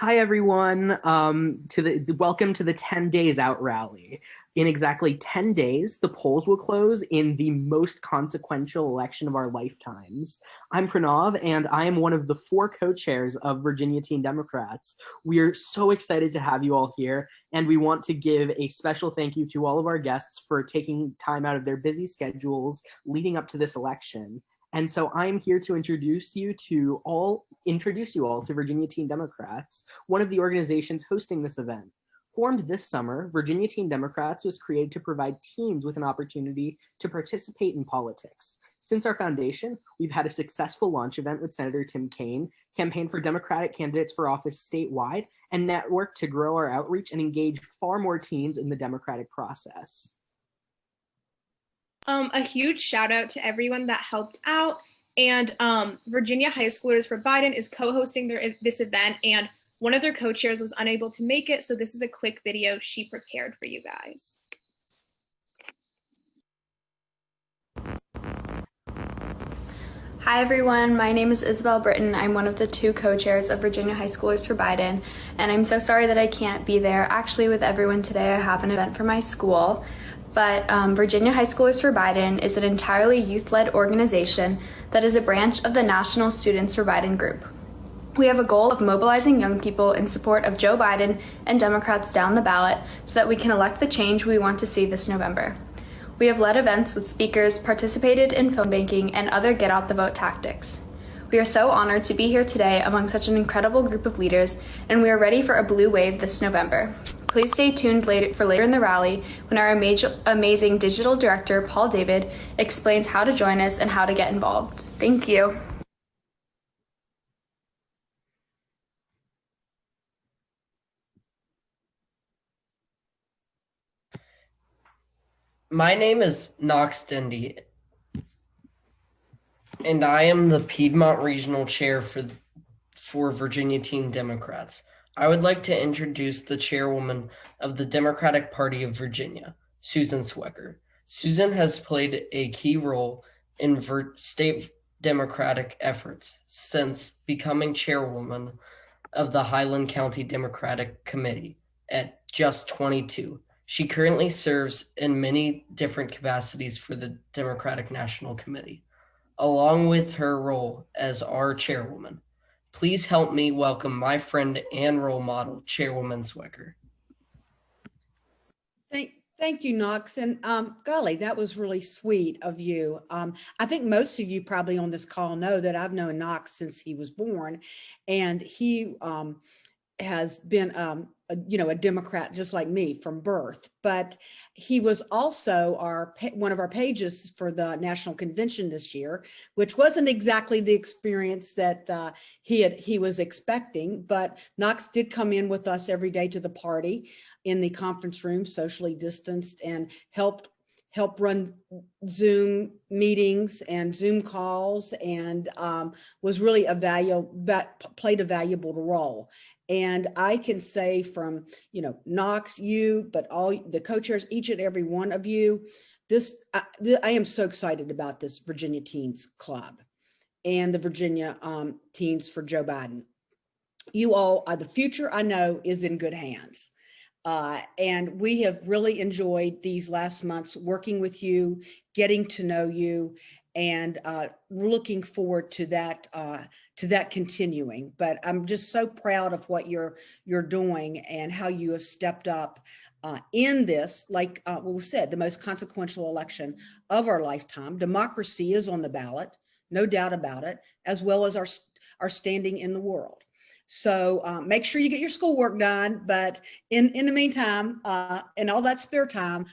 Hi everyone. Welcome to the 10 Days Out rally. In exactly 10 days, the polls will close in the most consequential election of our lifetimes. I'm Pranav, and I am one of the four co-chairs of Virginia Teen Democrats. We are so excited to have you all here, and we want to give a special thank you to all of our guests for taking time out of their busy schedules leading up to this election. And so I'm here to introduce you all to Virginia Teen Democrats, one of the organizations hosting this event. Formed this summer, Virginia Teen Democrats was created to provide teens with an opportunity to participate in politics. Since our foundation, we've had a successful launch event with Senator Tim Kaine, campaigned for Democratic candidates for office statewide, and networked to grow our outreach and engage far more teens in the democratic process. A huge shout out to everyone that helped out. And Virginia High Schoolers for Biden is co-hosting this event, and one of their co-chairs was unable to make it, so this is a quick video she prepared for you guys. Hi everyone, my name is Isabel Britton. I'm one of the two co-chairs of Virginia High Schoolers for Biden, and I'm so sorry that I can't be there. Actually, with everyone today, I have an event for my school. But Virginia High Schoolers for Biden is an entirely youth-led organization that is a branch of the National Students for Biden group. We have a goal of mobilizing young people in support of Joe Biden and Democrats down the ballot so that we can elect the change we want to see this November. We have led events with speakers, participated in phone banking, and other get-out-the-vote tactics. We are so honored to be here today among such an incredible group of leaders, and we are ready for a blue wave this November. Please stay tuned for later in the rally when our amazing digital director, Paul David, explains how to join us and how to get involved. Thank you. My name is Knox Dendy, and I am the Piedmont Regional Chair for Virginia Teen Democrats. I would like to introduce the chairwoman of the Democratic Party of Virginia, Susan Swecker. Susan has played a key role in state Democratic efforts since becoming chairwoman of the Highland County Democratic Committee at just 22. She currently serves in many different capacities for the Democratic National Committee, along with her role as our chairwoman. Please help me welcome my friend and role model, Chairwoman Swecker. Thank you, Knox. And golly, that was really sweet of you. I think most of you probably on this call know that I've known Knox since he was born, and he has been a Democrat just like me from birth, but he was also one of our pages for the national convention this year, which wasn't exactly the experience that he was expecting. But Knox did come in with us every day to the party in the conference room, socially distanced, and help run Zoom meetings and Zoom calls, and was really played a valuable role. And I can say from, Knox, you, but all the co-chairs, each and every one of you, I am so excited about this Virginia Teens Club and the Virginia Teens for Joe Biden. You all, the future I know is in good hands. And we have really enjoyed these last months working with you, getting to know you, and looking forward to that continuing. But I'm just so proud of what you're doing and how you have stepped up in this, like we said, the most consequential election of our lifetime. Democracy is on the ballot, no doubt about it, as well as our standing in the world. So make sure you get your schoolwork done. But in the meantime, in all that spare time,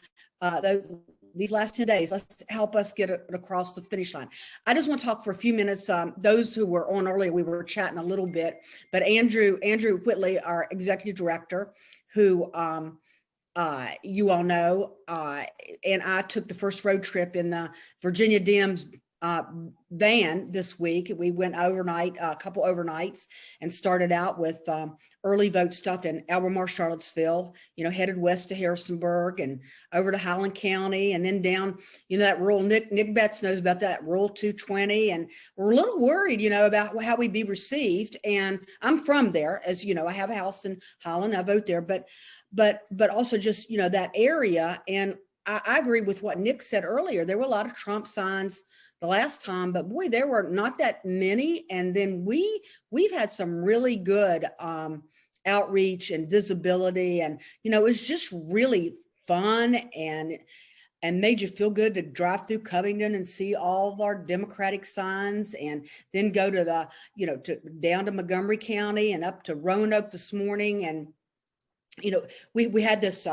these last 10 days, let's help us get it across the finish line. I just want to talk for a few minutes. Those who were on earlier, we were chatting a little bit, but Andrew Whitley, our executive director, who you all know, and I took the first road trip in the Virginia Dems van this week. We went overnight, a couple overnights, and started out with early vote stuff in Albemarle, Charlottesville, headed west to Harrisonburg and over to Highland County, and then down, that rural, Nick Betts knows about that, rural 220. And we're a little worried, about how we'd be received. And I'm from there, as you know, I have a house in Highland, I vote there, but also just, that area. And I agree with what Nick said earlier. There were a lot of Trump signs the last time, but boy, there were not that many. And then we've had some really good outreach and visibility, and it was just really fun and made you feel good to drive through Covington and see all of our Democratic signs, and then go to down to Montgomery County and up to Roanoke this morning. And we had this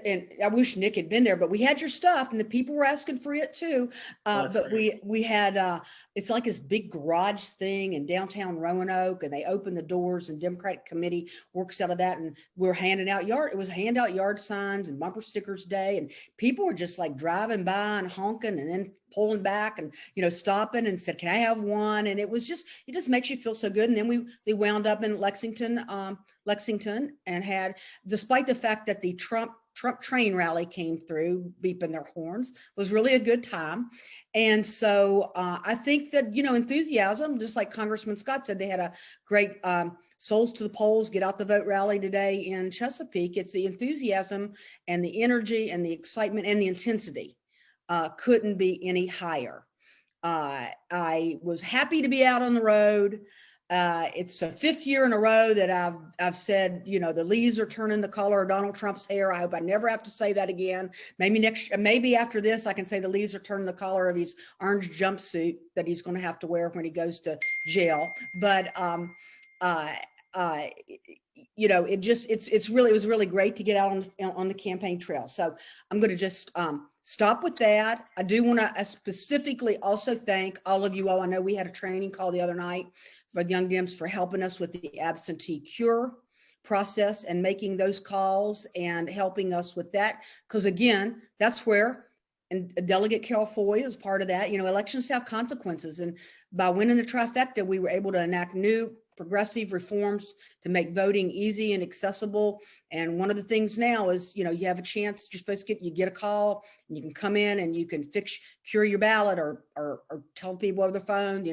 and I wish Nick had been there, but we had your stuff and the people were asking for it too. But we had, it's like this big garage thing in downtown Roanoke, and they open the doors and Democratic committee works out of that. And we're handing out it was handout yard signs and bumper stickers day. And people were just like driving by and honking and then pulling back and, stopping and said, can I have one? And it just makes you feel so good. And then we wound up in Lexington and had, despite the fact that the Trump train rally came through beeping their horns, was really a good time. And so I think that, enthusiasm, just like Congressman Scott said, they had a great Souls to the Polls, Get Out the Vote rally today in Chesapeake. It's the enthusiasm and the energy and the excitement and the intensity couldn't be any higher. I was happy to be out on the road. It's the 5th year in a row that I've said, the leaves are turning the color of Donald Trump's hair. I hope I never have to say that again. Maybe after this, I can say the leaves are turning the color of his orange jumpsuit that he's going to have to wear when he goes to jail. But it was really great to get out on the campaign trail. So I'm going to just stop with that. I do want to specifically also thank all of you all. I know we had a training call the other night for the Young Dems for helping us with the absentee cure process and making those calls and helping us with that. Because again, that's where, and Delegate Carroll Foy is part of that, elections have consequences. And by winning the trifecta, we were able to enact new progressive reforms to make voting easy and accessible. And one of the things now is, you have a chance, you get a call and you can come in and you can cure your ballot or tell people over the phone,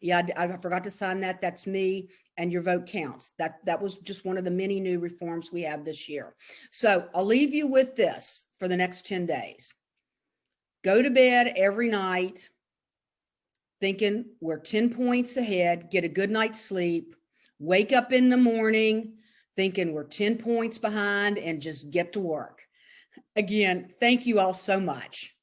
yeah, I forgot to sign that. That's me. And your vote counts. That was just one of the many new reforms we have this year. So I'll leave you with this for the next 10 days. Go to bed every night thinking we're 10 points ahead, get a good night's sleep, wake up in the morning thinking we're 10 points behind, and just get to work. Again, thank you all so much.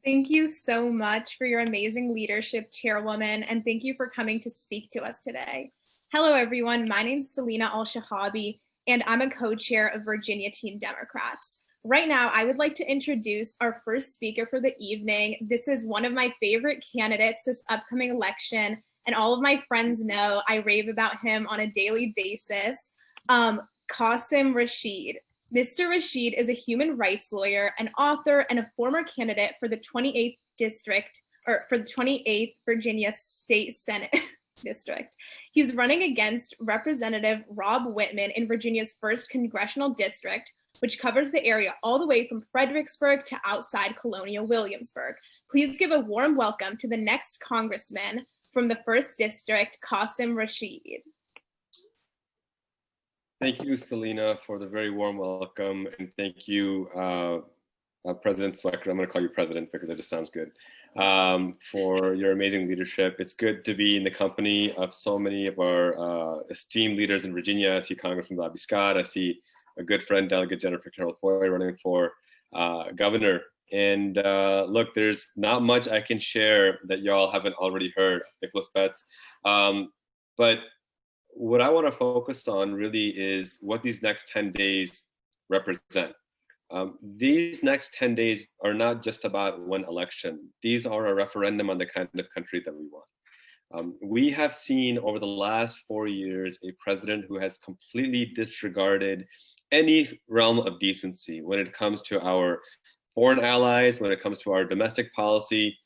Thank you so much for your amazing leadership, Chairwoman, and thank you for coming to speak to us today. Hello, everyone. My name is Selena Al-Shahabi, and I'm a co-chair of Virginia Teen Democrats. Right now, I would like to introduce our first speaker for the evening. This is one of my favorite candidates this upcoming election, and all of my friends know I rave about him on a daily basis. Qasim Rashid. Mr. Rashid is a human rights lawyer, an author, and a former candidate for the 28th district, or for the 28th Virginia State Senate district. He's running against Representative Rob Whitman in Virginia's 1st congressional district, which covers the area all the way from Fredericksburg to outside Colonial Williamsburg. Please give a warm welcome to the next congressman from the 1st District, Qasim Rashid. Thank you, Selena, for the very warm welcome. And thank you, President Swecker. I'm going to call you President because it just sounds good, for your amazing leadership. It's good to be in the company of so many of our esteemed leaders in Virginia. I see Congressman Bobby Scott. I see a good friend, Delegate Jennifer Carroll Foy, running for governor. And look, there's not much I can share that y'all haven't already heard, Nicholas Betts. But what I want to focus on really is what these next 10 days represent. These next 10 days are not just about one election. These are a referendum on the kind of country that we want. We have seen over the last 4 years a president who has completely disregarded any realm of decency when it comes to our foreign allies, when it comes to our domestic policy.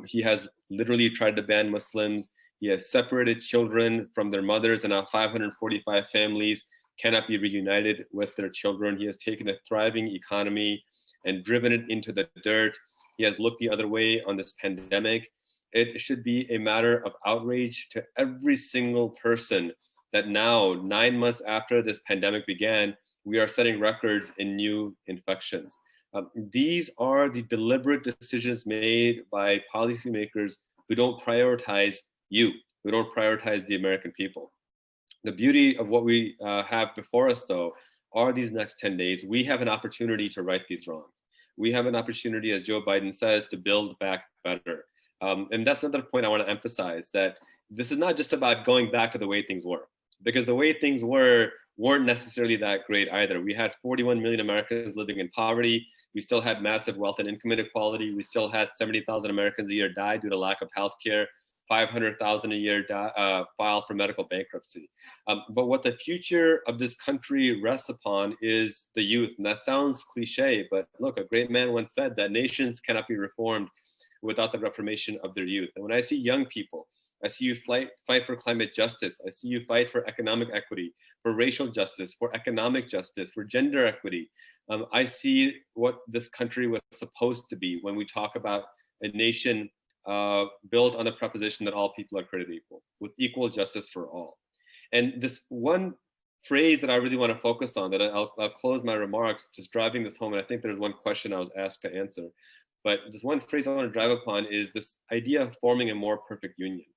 He has literally tried to ban Muslims. He has separated children from their mothers, and now 545 families cannot be reunited with their children. He has taken a thriving economy and driven it into the dirt. He has looked the other way on this pandemic. It should be a matter of outrage to every single person that now, 9 months after this pandemic began, we are setting records in new infections. These are the deliberate decisions made by policymakers who don't prioritize you, who don't prioritize the American people. The beauty of what we have before us, though, are these next 10 days. We have an opportunity to right these wrongs. We have an opportunity, as Joe Biden says, to build back better. And that's another point I want to emphasize, that this is not just about going back to the way things were, because the way things weren't necessarily that great either. We had 41 million Americans living in poverty. We still had massive wealth and income inequality. We still had 70,000 Americans a year die due to lack of health care. 500,000 a year file for medical bankruptcy. But what the future of this country rests upon is the youth. And that sounds cliche, but look, a great man once said that nations cannot be reformed without the reformation of their youth. And when I see young people, I see you fight for climate justice. I see you fight for economic equity, for racial justice, for economic justice, for gender equity. I see what this country was supposed to be when we talk about a nation built on the proposition that all people are created equal, with equal justice for all. And this one phrase that I really want to focus on, that I'll close my remarks just driving this home, and I think there's one question I was asked to answer, but this one phrase I want to drive upon is this idea of forming a more perfect union.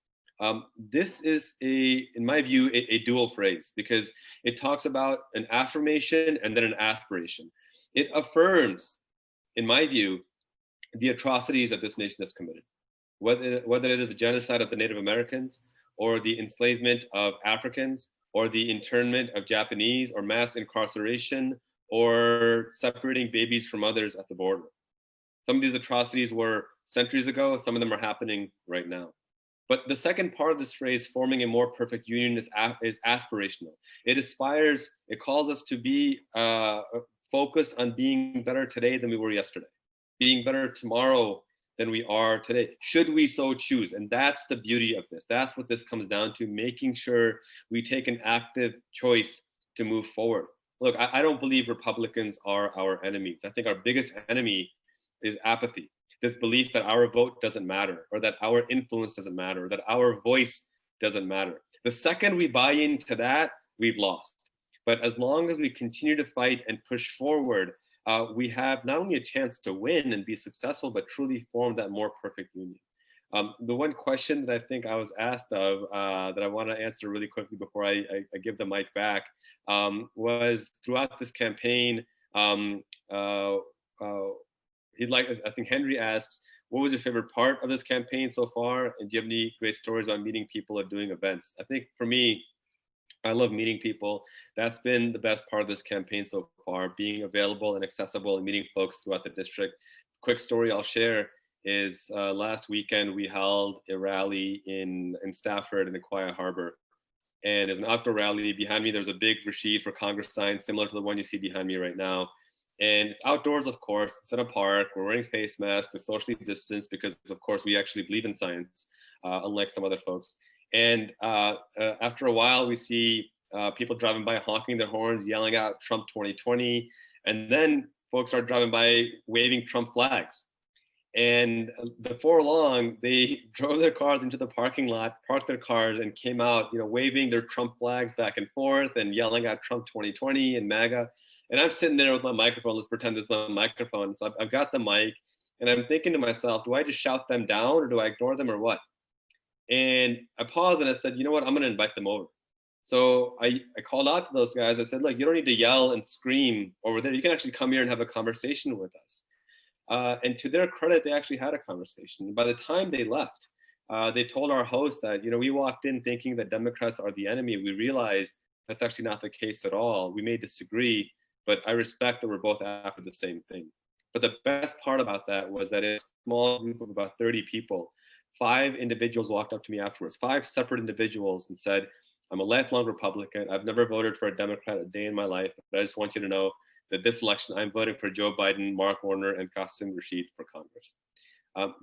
This is, in my view, a dual phrase, because it talks about an affirmation and then an aspiration. It affirms, in my view, the atrocities that this nation has committed. Whether it is the genocide of the Native Americans, or the enslavement of Africans, or the internment of Japanese, or mass incarceration, or separating babies from mothers at the border. Some of these atrocities were centuries ago, some of them are happening right now. But the second part of this phrase, forming a more perfect union, is aspirational. It aspires, it calls us to be focused on being better today than we were yesterday, being better tomorrow than we are today, should we so choose. And that's the beauty of this. That's what this comes down to, making sure we take an active choice to move forward. Look, I don't believe Republicans are our enemies. I think our biggest enemy is apathy, this belief that our vote doesn't matter, or that our influence doesn't matter, or that our voice doesn't matter. The second we buy into that, we've lost. But as long as we continue to fight and push forward, we have not only a chance to win and be successful, but truly form that more perfect union. The one question that I think I was asked of that I want to answer really quickly before I give the mic back was, throughout this campaign, I think Henry asks, what was your favorite part of this campaign so far? And do you have any great stories about meeting people or doing events? I think for me, I love meeting people. That's been the best part of this campaign so far, being available and accessible and meeting folks throughout the district. Quick story I'll share is last weekend we held a rally in Stafford in Aquia Harbor. And there's an outdoor rally. Behind me, there's a big Rashid for Congress sign, similar to the one you see behind me right now. And it's outdoors, of course, it's in a park. We're wearing face masks to socially distance because, of course, we actually believe in science, unlike some other folks. And after a while, we see people driving by honking their horns, yelling out Trump 2020. And then folks are driving by waving Trump flags. And before long, they drove their cars into the parking lot, parked their cars, and came out, waving their Trump flags back and forth and yelling out Trump 2020 and MAGA. And I'm sitting there with my microphone. Let's pretend this is my microphone. So I've got the mic, and I'm thinking to myself, do I just shout them down, or do I ignore them, or what? And I paused and I said, you know what, I'm going to invite them over. So I called out to those guys. I said, look, you don't need to yell and scream over there. You can actually come here and have a conversation with us. And to their credit, they actually had a conversation. By the time they left, they told our host that, we walked in thinking that Democrats are the enemy. We realized that's actually not the case at all. We may disagree, but I respect that we're both after the same thing. But the best part about that was that in a small group of about 30 people, 5 individuals walked up to me afterwards, 5 separate individuals, and said, I'm a lifelong Republican. I've never voted for a Democrat a day in my life, but I just want you to know that this election, I'm voting for Joe Biden, Mark Warner, and Qasim Rashid for Congress.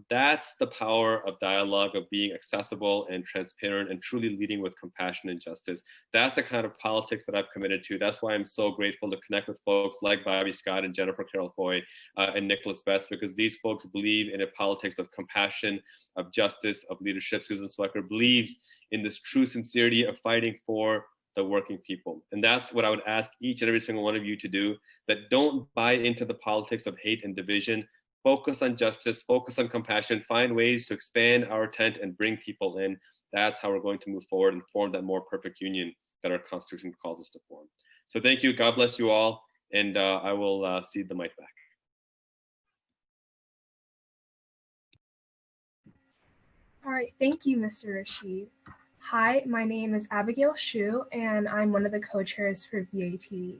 That's the power of dialogue, of being accessible and transparent and truly leading with compassion and justice. That's the kind of politics that I've committed to. That's why I'm so grateful to connect with folks like Bobby Scott and Jennifer Carroll Foy and Nicholas Betts, because these folks believe in a politics of compassion, of justice, of leadership. Susan Swecker believes in this true sincerity of fighting for the working people. And that's what I would ask each and every single one of you to do, that don't buy into the politics of hate and division. Focus on justice, focus on compassion, find ways to expand our tent and bring people in. That's how we're going to move forward and form that more perfect union that our Constitution calls us to form. So thank you, God bless you all, and I will cede the mic back. All right, thank you, Mr. Rashid. Hi, my name is Abigail Shu, and I'm one of the co-chairs for VATD.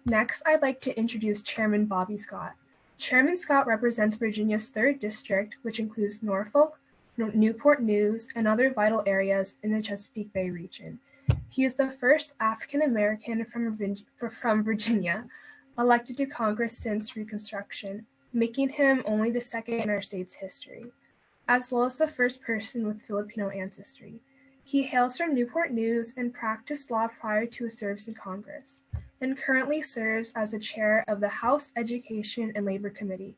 Next, I'd like to introduce Chairman Bobby Scott. Chairman Scott represents Virginia's 3rd District, which includes Norfolk, Newport News, and other vital areas in the Chesapeake Bay region. He is the first African American from Virginia elected to Congress since Reconstruction, making him only the 2nd in our state's history, as well as the first person with Filipino ancestry. He hails from Newport News and practiced law prior to his service in Congress, and currently serves as the chair of the House Education and Labor Committee.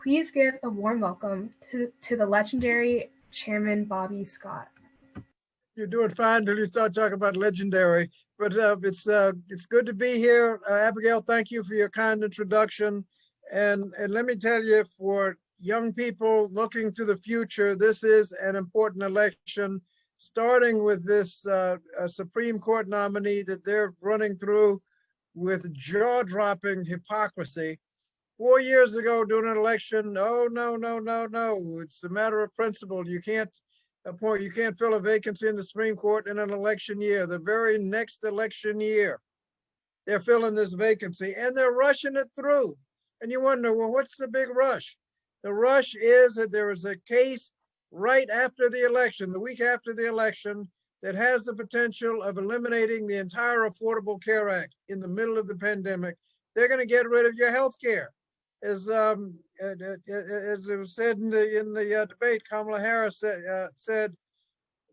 Please give a warm welcome to the legendary Chairman Bobby Scott. You're doing fine until you start talking about legendary, but it's good to be here. Abigail, thank you for your kind introduction. And let me tell you, for young people looking to the future, this is an important election, starting with this Supreme Court nominee that they're running through with jaw-dropping hypocrisy. 4 years ago during an election, oh, no. It's a matter of principle. You can't fill a vacancy in the Supreme Court in an election year. The very next election year, they're filling this vacancy and they're rushing it through. And you wonder, well, what's the big rush? The rush is that there is a case right after the election, the week after the election, that has the potential of eliminating the entire Affordable Care Act in the middle of the pandemic. They're going to get rid of your health care. As it was said in the debate, Kamala Harris said,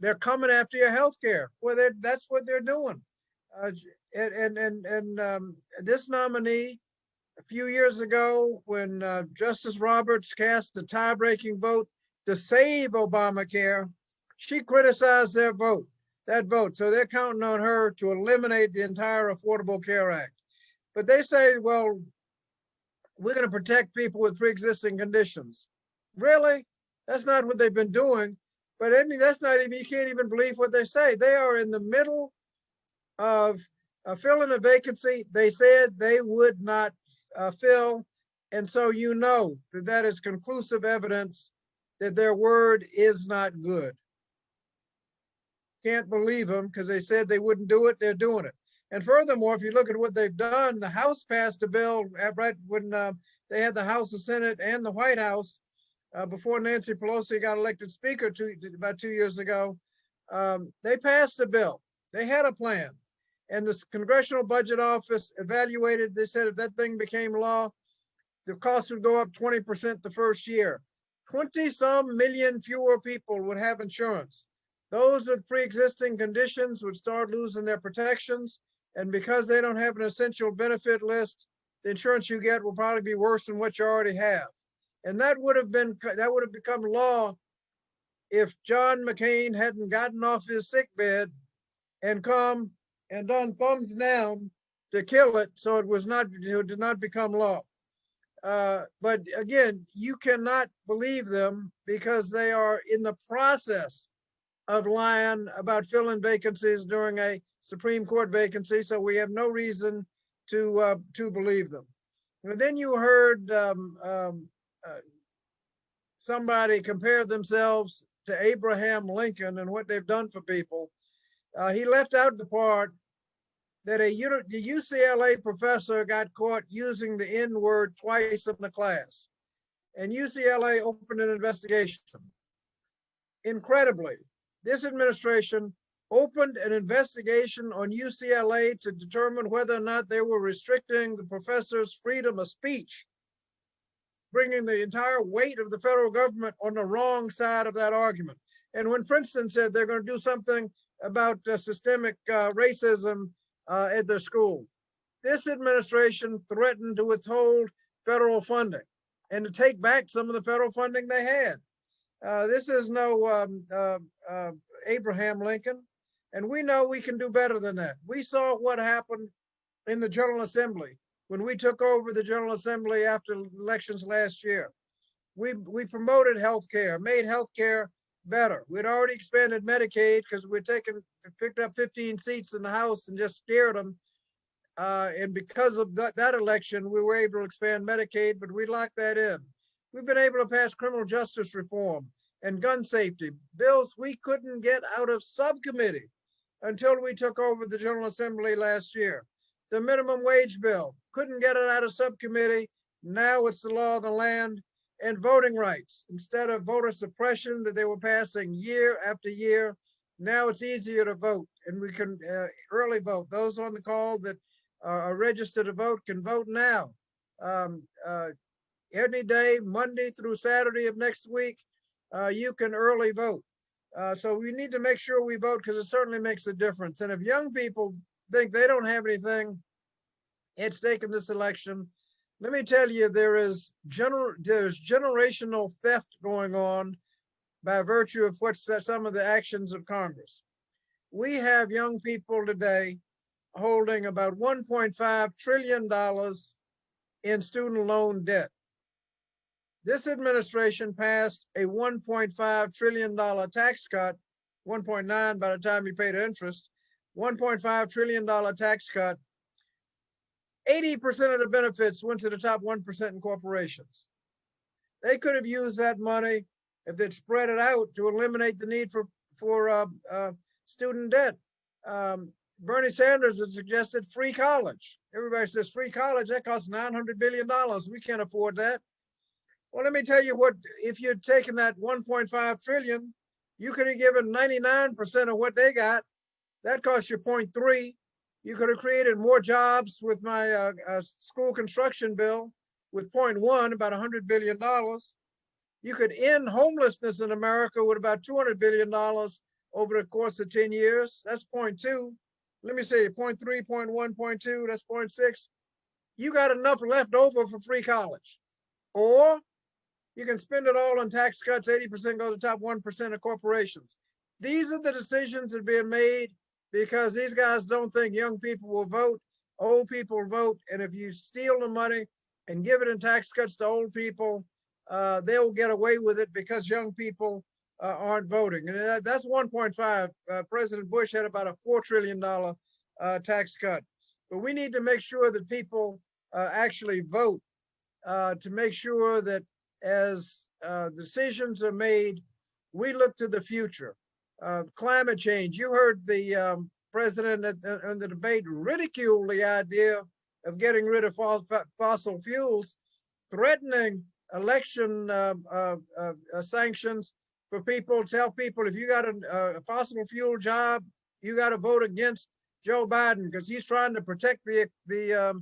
they're coming after your health care. Well, that's what they're doing. This nominee, a few years ago, when Justice Roberts cast the tie-breaking vote to save Obamacare, she criticized that vote. So they're counting on her to eliminate the entire Affordable Care Act. But they say, well, we're going to protect people with pre-existing conditions. Really? That's not what they've been doing. But I mean, that's not even, you can't even believe what they say. They are in the middle of filling a vacancy they said they would not fill. And so you know that that is conclusive evidence that their word is not good. Can't believe them because they said they wouldn't do it, they're doing it. And furthermore, if you look at what they've done, the House passed a bill right when they had the House, the Senate, and the White House before Nancy Pelosi got elected Speaker about 2 years ago. They passed a bill. They had a plan. And the Congressional Budget Office evaluated, they said if that thing became law, the cost would go up 20% the first year. 20-some million fewer people would have insurance. Those with pre-existing conditions would start losing their protections. And because they don't have an essential benefit list, the insurance you get will probably be worse than what you already have. And that would have become law if John McCain hadn't gotten off his sickbed and come and done thumbs down to kill it, so it did not become law. But again, you cannot believe them because they are in the process of lying about filling vacancies during a Supreme Court vacancy, so we have no reason to believe them. And then you heard somebody compare themselves to Abraham Lincoln and what they've done for people. He left out the part that the UCLA professor got caught using the N-word twice in the class, and UCLA opened an investigation. Incredibly, this administration opened an investigation on UCLA to determine whether or not they were restricting the professor's freedom of speech. bringing the entire weight of the federal government on the wrong side of that argument. And when Princeton said they're going to do something about systemic racism at their school, this administration threatened to withhold federal funding and to take back some of the federal funding they had. This is no Abraham Lincoln, and we know we can do better than that. We saw what happened in the General Assembly when we took over the General Assembly after elections last year. We promoted healthcare, made healthcare better. We'd already expanded Medicaid because we'd picked up 15 seats in the House and just scared them. And because of that election, we were able to expand Medicaid, but we locked that in. We've been able to pass criminal justice reform and gun safety, bills we couldn't get out of subcommittee until we took over the General Assembly last year. The minimum wage bill, couldn't get it out of subcommittee. Now it's the law of the land. And voting rights, instead of voter suppression that they were passing year after year, now it's easier to vote, and we can early vote. Those on the call that are registered to vote can vote now. Any day, Monday through Saturday of next week, you can early vote. So we need to make sure we vote, because it certainly makes a difference. And if young people think they don't have anything at stake in this election, let me tell you, there's generational theft going on by virtue of what's some of the actions of Congress. We have young people today holding about $1.5 trillion in student loan debt. This administration passed a $1.5 trillion tax cut, 1.9 by the time you paid interest, $1.5 trillion tax cut. 80% of the benefits went to the top 1% in corporations. They could have used that money if they'd spread it out to eliminate the need for student debt. Bernie Sanders had suggested free college. Everybody says free college, that costs $900 billion. We can't afford that. Well, let me tell you what, if you'd taken that 1.5 trillion, you could have given 99% of what they got. That cost you 0.3. You could have created more jobs with my school construction bill with 0.1, about $100 billion. You could end homelessness in America with about $200 billion over the course of 10 years. That's 0.2. Let me say 0.3, 0.1, 0.2, that's 0.6. You got enough left over for free college. Or you can spend it all on tax cuts, 80% go to the top 1% of corporations. These are the decisions that are being made because these guys don't think young people will vote, old people vote, and if you steal the money and give it in tax cuts to old people, they'll get away with it because young people aren't voting. And that's 1.5. President Bush had about a $4 trillion tax cut. But we need to make sure that people actually vote to make sure that as decisions are made, we look to the future. Climate change. You heard the president in the debate ridicule the idea of getting rid of fossil fuels, threatening election sanctions for people. Tell people if you got a fossil fuel job, you got to vote against Joe Biden because he's trying to protect the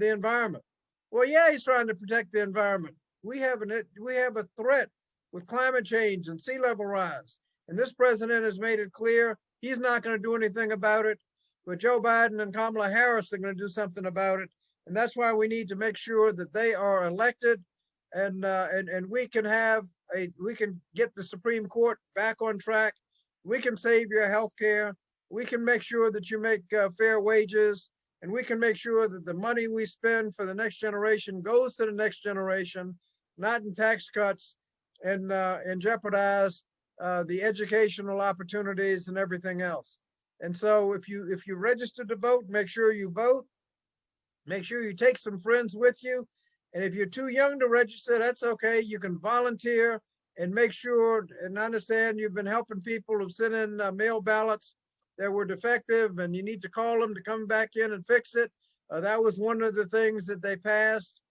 environment. Well, yeah, he's trying to protect the environment. We have a threat with climate change and sea level rise. And this president has made it clear he's not going to do anything about it, but Joe Biden and Kamala Harris are going to do something about it. And that's why we need to make sure that they are elected and we can get the Supreme Court back on track. We can save your health care. We can make sure that you make fair wages, and we can make sure that the money we spend for the next generation goes to the next generation, not in tax cuts and jeopardize the educational opportunities and everything else. And so if you register to vote, make sure you vote. Make sure you take some friends with you. And if you're too young to register, that's okay. You can volunteer and make sure, and understand you've been helping people who sent in mail ballots that were defective, and you need to call them to come back in and fix it. That was one of the things that they passed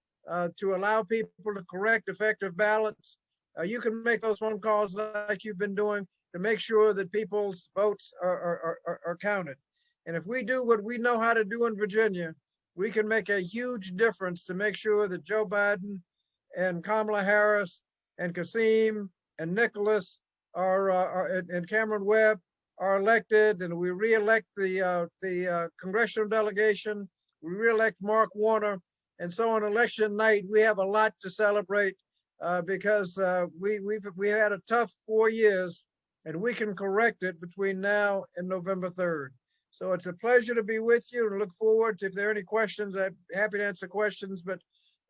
to allow people to correct defective ballots. You can make those phone calls like you've been doing to make sure that people's votes are counted. And if we do what we know how to do in Virginia, we can make a huge difference to make sure that Joe Biden and Kamala Harris and Qasim and Nicholas and Cameron Webb are elected, and we re-elect the congressional delegation, we re-elect Mark Warner, and so on election night we have a lot to celebrate because we had a tough 4 years, and we can correct it between now and November 3rd. So it's a pleasure to be with you, and look forward to, if there are any questions, I'm happy to answer questions, but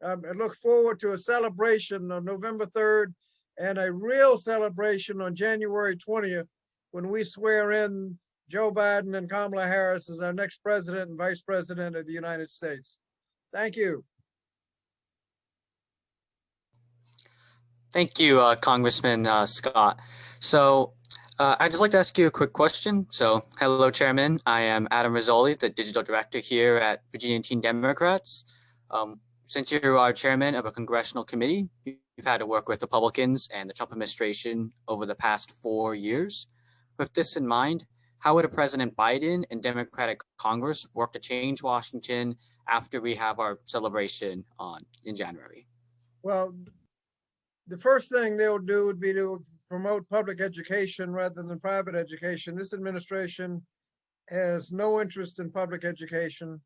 I look forward to a celebration on November 3rd and a real celebration on January 20th when we swear in Joe Biden and Kamala Harris as our next president and vice president of the United States. Thank you. Thank you, Congressman Scott. So I'd just like to ask you a quick question. So hello, Chairman. I am Adam Rizzoli, the Digital Director here at Virginia Teen Democrats. Since you are chairman of a congressional committee, you've had to work with Republicans and the Trump administration over the past 4 years. With this in mind, how would President Biden and Democratic Congress work to change Washington after we have our celebration in January? Well, the first thing they'll do would be to promote public education rather than private education. This administration has no interest in public education.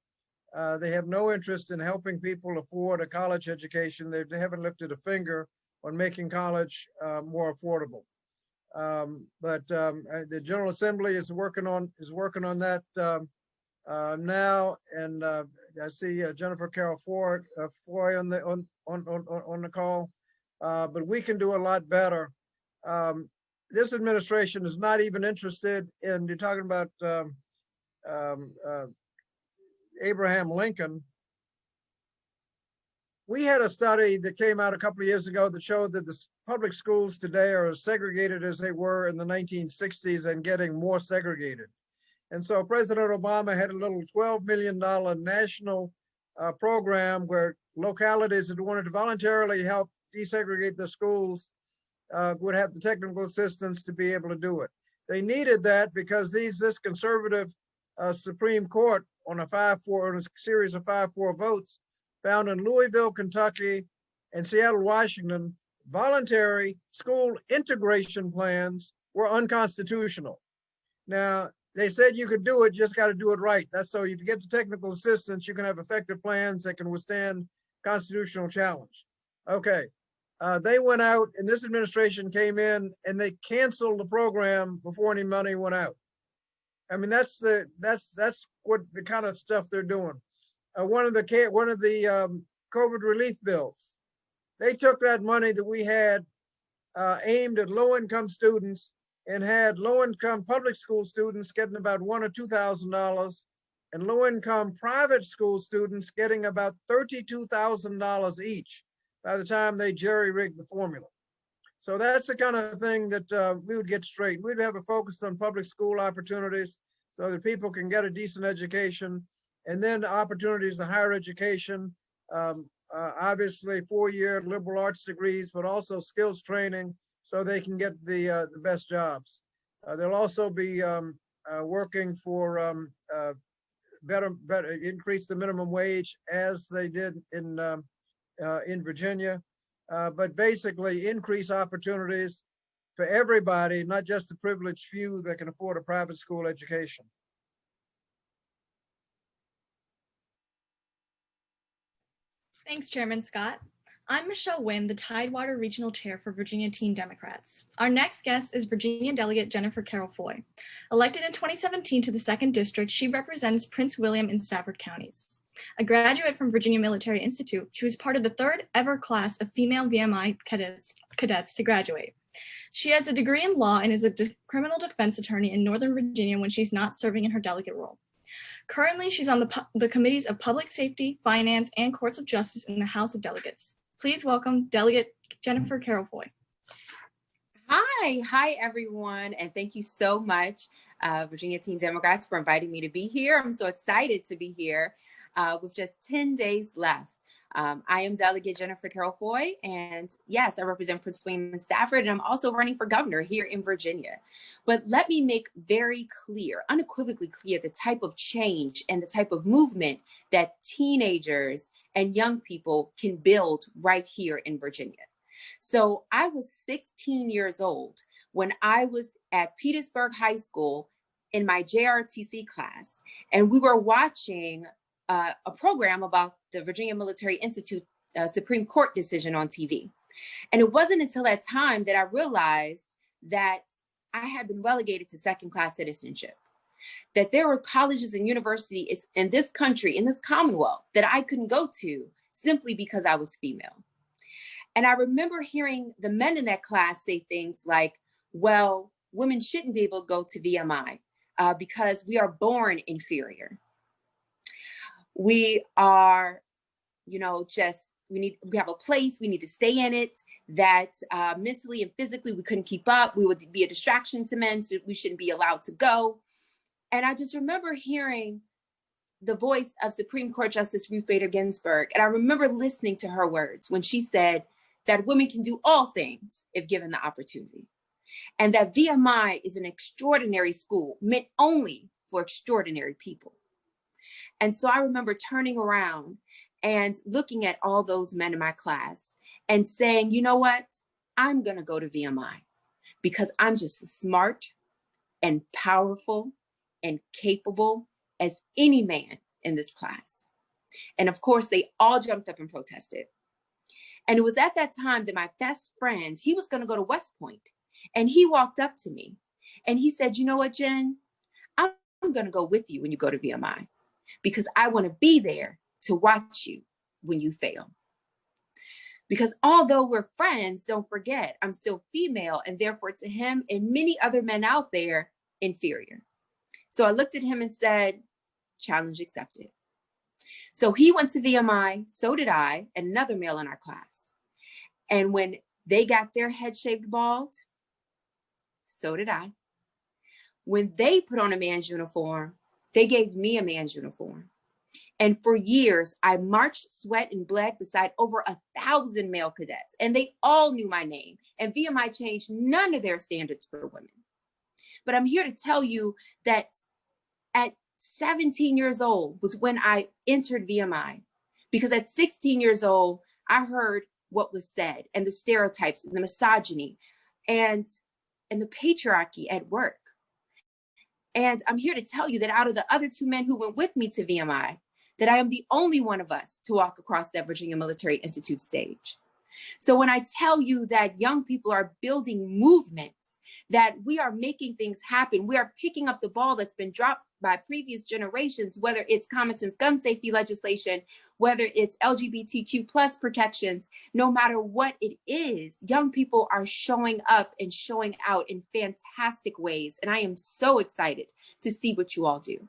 They have no interest in helping people afford a college education. They haven't lifted a finger on making college more affordable. But the General Assembly is working on that now, and I see Jennifer Carroll Foy on the call. But we can do a lot better. This administration is not even interested in, you're talking about Abraham Lincoln. We had a study that came out a couple of years ago that showed that the public schools today are as segregated as they were in the 1960s and getting more segregated. And so President Obama had a little $12 million national program where localities that wanted to voluntarily help desegregate the schools would have the technical assistance to be able to do it. They needed that because this conservative Supreme Court on a series of 5-4 votes found in Louisville, Kentucky and Seattle, Washington, voluntary school integration plans were unconstitutional. Now, they said you could do it, you just got to do it right. That's so if you get the technical assistance, you can have effective plans that can withstand constitutional challenge. Okay, they went out, and this administration came in and they canceled the program before any money went out. I mean, that's what the kind of stuff they're doing. One of the COVID relief bills, they took that money that we had aimed at low-income students and had low-income public school students getting about $1,000 or $2,000, and low-income private school students getting about $32,000 each by the time they jerry-rigged the formula. So that's the kind of thing that we would get straight. We'd have a focus on public school opportunities so that people can get a decent education, and then opportunities to higher education, obviously 4-year liberal arts degrees, but also skills training so they can get the best jobs. They'll also be working for better increase the minimum wage as they did in Virginia, but basically increase opportunities for everybody, not just the privileged few that can afford a private school education. Thanks, Chairman Scott. I'm Michelle Wynn, the Tidewater Regional Chair for Virginia Teen Democrats. Our next guest is Virginia Delegate Jennifer Carroll Foy. Elected in 2017 to the 2nd District, she represents Prince William and Stafford counties. A graduate from Virginia Military Institute, she was part of the 3rd ever class of female VMI cadets to graduate. She has a degree in law and is a criminal defense attorney in Northern Virginia when she's not serving in her delegate role. Currently, she's on the committees of Public Safety, Finance, and Courts of Justice in the House of Delegates. Please welcome Delegate Jennifer Carroll Foy. Hi everyone, and thank you so much, Virginia Teen Democrats, for inviting me to be here. I'm so excited to be here with just 10 days left. I am Delegate Jennifer Carroll Foy, and yes, I represent Prince William and Stafford, and I'm also running for governor here in Virginia. But let me make very clear, unequivocally clear, the type of change and the type of movement that teenagers and young people can build right here in Virginia. So I was 16 years old when I was at Petersburg High School in my JRTC class, and we were watching a program about the Virginia Military Institute Supreme Court decision on TV. And it wasn't until that time that I realized that I had been relegated to second-class citizenship, that there were colleges and universities in this country, in this Commonwealth, that I couldn't go to simply because I was female. And I remember hearing the men in that class say things like, well, women shouldn't be able to go to VMI because we are born inferior. We are, we have a place, we need to stay in it, that mentally and physically we couldn't keep up. We would be a distraction to men, so we shouldn't be allowed to go. And I just remember hearing the voice of Supreme Court Justice Ruth Bader Ginsburg. And I remember listening to her words when she said that women can do all things if given the opportunity. And that VMI is an extraordinary school meant only for extraordinary people. And so I remember turning around and looking at all those men in my class and saying, you know what? I'm going to go to VMI because I'm just as smart and powerful and capable as any man in this class. And of course, they all jumped up and protested. And it was at that time that my best friend, he was going to go to West Point, and he walked up to me and he said, you know what, Jen, I'm going to go with you when you go to VMI because I want to be there to watch you when you fail. Because although we're friends, don't forget, I'm still female, and therefore to him and many other men out there, inferior. So I looked at him and said, challenge accepted. So he went to VMI, so did I, and another male in our class. And when they got their head shaved bald, so did I. When they put on a man's uniform, they gave me a man's uniform. And for years, I marched, sweat, and bled beside over 1,000 male cadets, and they all knew my name. And VMI changed none of their standards for women. But I'm here to tell you that at 17 years old was when I entered VMI, because at 16 years old, I heard what was said and the stereotypes and the misogyny and the patriarchy at work. And I'm here to tell you that out of the other two men who went with me to VMI, that I am the only one of us to walk across that Virginia Military Institute stage. So when I tell you that young people are building movements, that we are making things happen, we are picking up the ball that's been dropped by previous generations, whether it's common sense gun safety legislation, whether it's LGBTQ plus protections, no matter what it is, young people are showing up and showing out in fantastic ways. And I am so excited to see what you all do.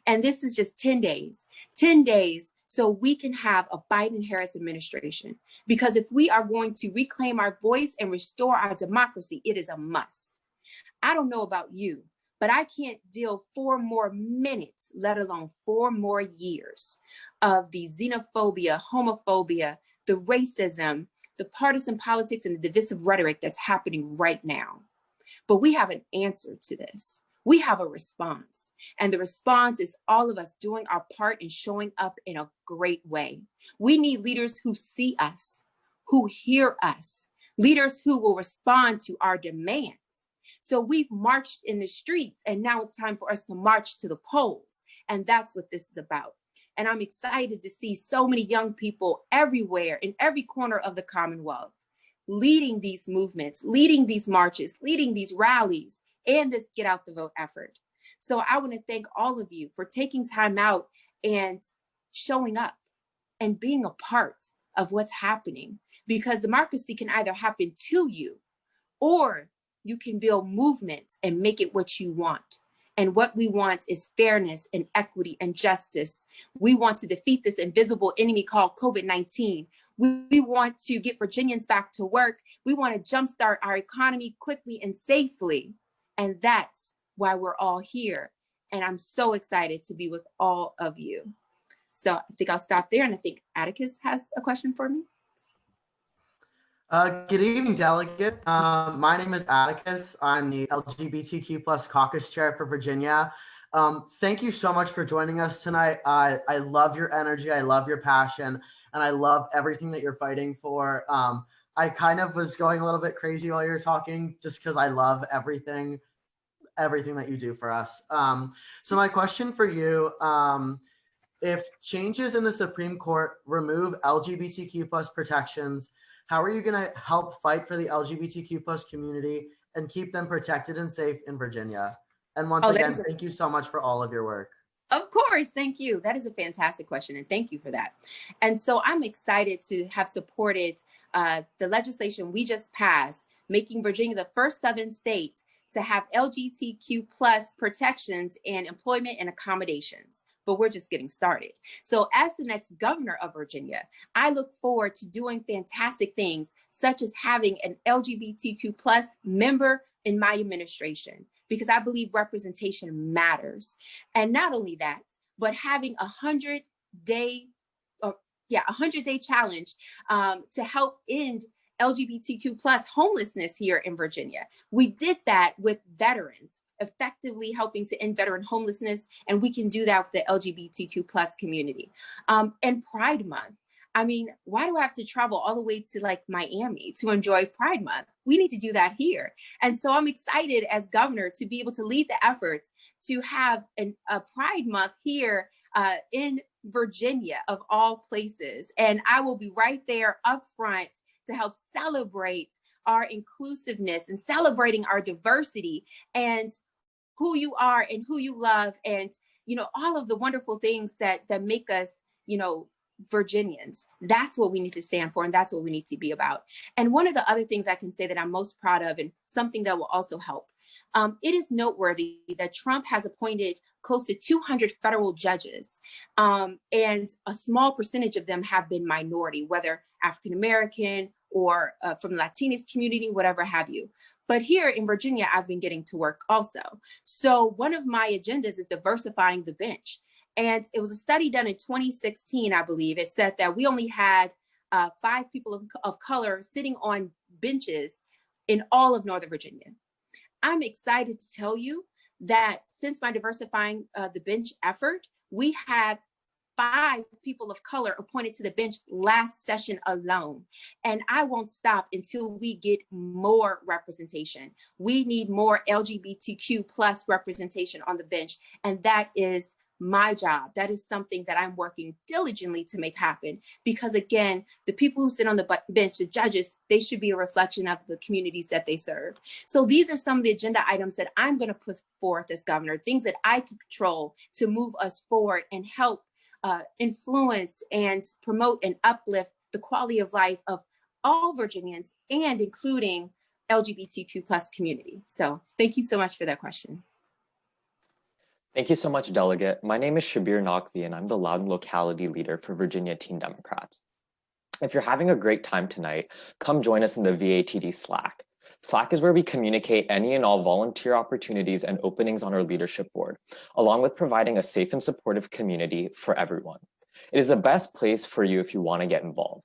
And this is just 10 days so we can have a Biden-Harris administration. Because if we are going to reclaim our voice and restore our democracy, it is a must. I don't know about you, but I can't deal 4 more minutes, let alone 4 more years of the xenophobia, homophobia, the racism, the partisan politics, and the divisive rhetoric that's happening right now. But we have an answer to this. We have a response. And the response is all of us doing our part and showing up in a great way. We need leaders who see us, who hear us, leaders who will respond to our demands. So we've marched in the streets, and now it's time for us to march to the polls. And that's what this is about. And I'm excited to see so many young people everywhere, in every corner of the Commonwealth, leading these movements, leading these marches, leading these rallies, and this Get Out the Vote effort. So I want to thank all of you for taking time out and showing up and being a part of what's happening, because democracy can either happen to you, or you can build movements and make it what you want. And what we want is fairness and equity and justice. We want to defeat this invisible enemy called COVID-19. We want to get Virginians back to work. We want to jumpstart our economy quickly and safely. And that's why we're all here. And I'm so excited to be with all of you. So I think I'll stop there. And I think Atticus has a question for me. Good evening, delegate. My name is Atticus. I'm the LGBTQ plus caucus chair for Virginia. Thank you so much for joining us tonight. I love your energy. I love your passion. And I love everything that you're fighting for. I kind of was going a little bit crazy while you were talking just because I love everything that you do for us. So my question for you, if changes in the Supreme Court remove LGBTQ plus protections, how are you going to help fight for the LGBTQ plus community and keep them protected and safe in Virginia? And once again, thank you so much for all of your work. Of course, thank you. That is a fantastic question, and thank you for that. And so I'm excited to have supported the legislation we just passed, making Virginia the first Southern state to have LGBTQ plus protections in employment and accommodations. But we're just getting started. So as the next governor of Virginia, I look forward to doing fantastic things, such as having an LGBTQ plus member in my administration, because I believe representation matters. And not only that, but having a 100-day challenge to help end LGBTQ plus homelessness here in Virginia. We did that with veterans, effectively helping to end veteran homelessness, and we can do that with the LGBTQ plus community. And Pride Month. I mean, why do I have to travel all the way to like Miami to enjoy Pride Month? We need to do that here. And so I'm excited as governor to be able to lead the efforts to have a Pride Month here in Virginia, of all places. And I will be right there up front to help celebrate our inclusiveness and celebrating our diversity and who you are and who you love, and all of the wonderful things that make us Virginians. That's what we need to stand for, and that's what we need to be about. And one of the other things I can say that I'm most proud of, and something that will also help, it is noteworthy that Trump has appointed close to 200 federal judges, and a small percentage of them have been minority, whether African American or from the Latinx community, whatever have you. But here in Virginia, I've been getting to work also. So one of my agendas is diversifying the bench. And it was a study done in 2016, I believe. It said that we only had 5 people of color sitting on benches in all of Northern Virginia. I'm excited to tell you that since my diversifying the bench effort, we had 5 people of color appointed to the bench last session alone. And I won't stop until we get more representation. We need more LGBTQ plus representation on the bench. And that is my job. That is something that I'm working diligently to make happen, because again, the people who sit on the bench, the judges, they should be a reflection of the communities that they serve. So these are some of the agenda items that I'm going to put forth as governor, things that I can control to move us forward and help influence and promote and uplift the quality of life of all Virginians, and including LGBTQ plus community. So thank you so much for that question. Thank you so much, Delegate. My name is Shabir Naqvi, and I'm the Loudoun Locality Leader for Virginia Teen Democrats. If you're having a great time tonight, come join us in the VATD Slack. Slack is where we communicate any and all volunteer opportunities and openings on our leadership board, along with providing a safe and supportive community for everyone. It is the best place for you if you want to get involved.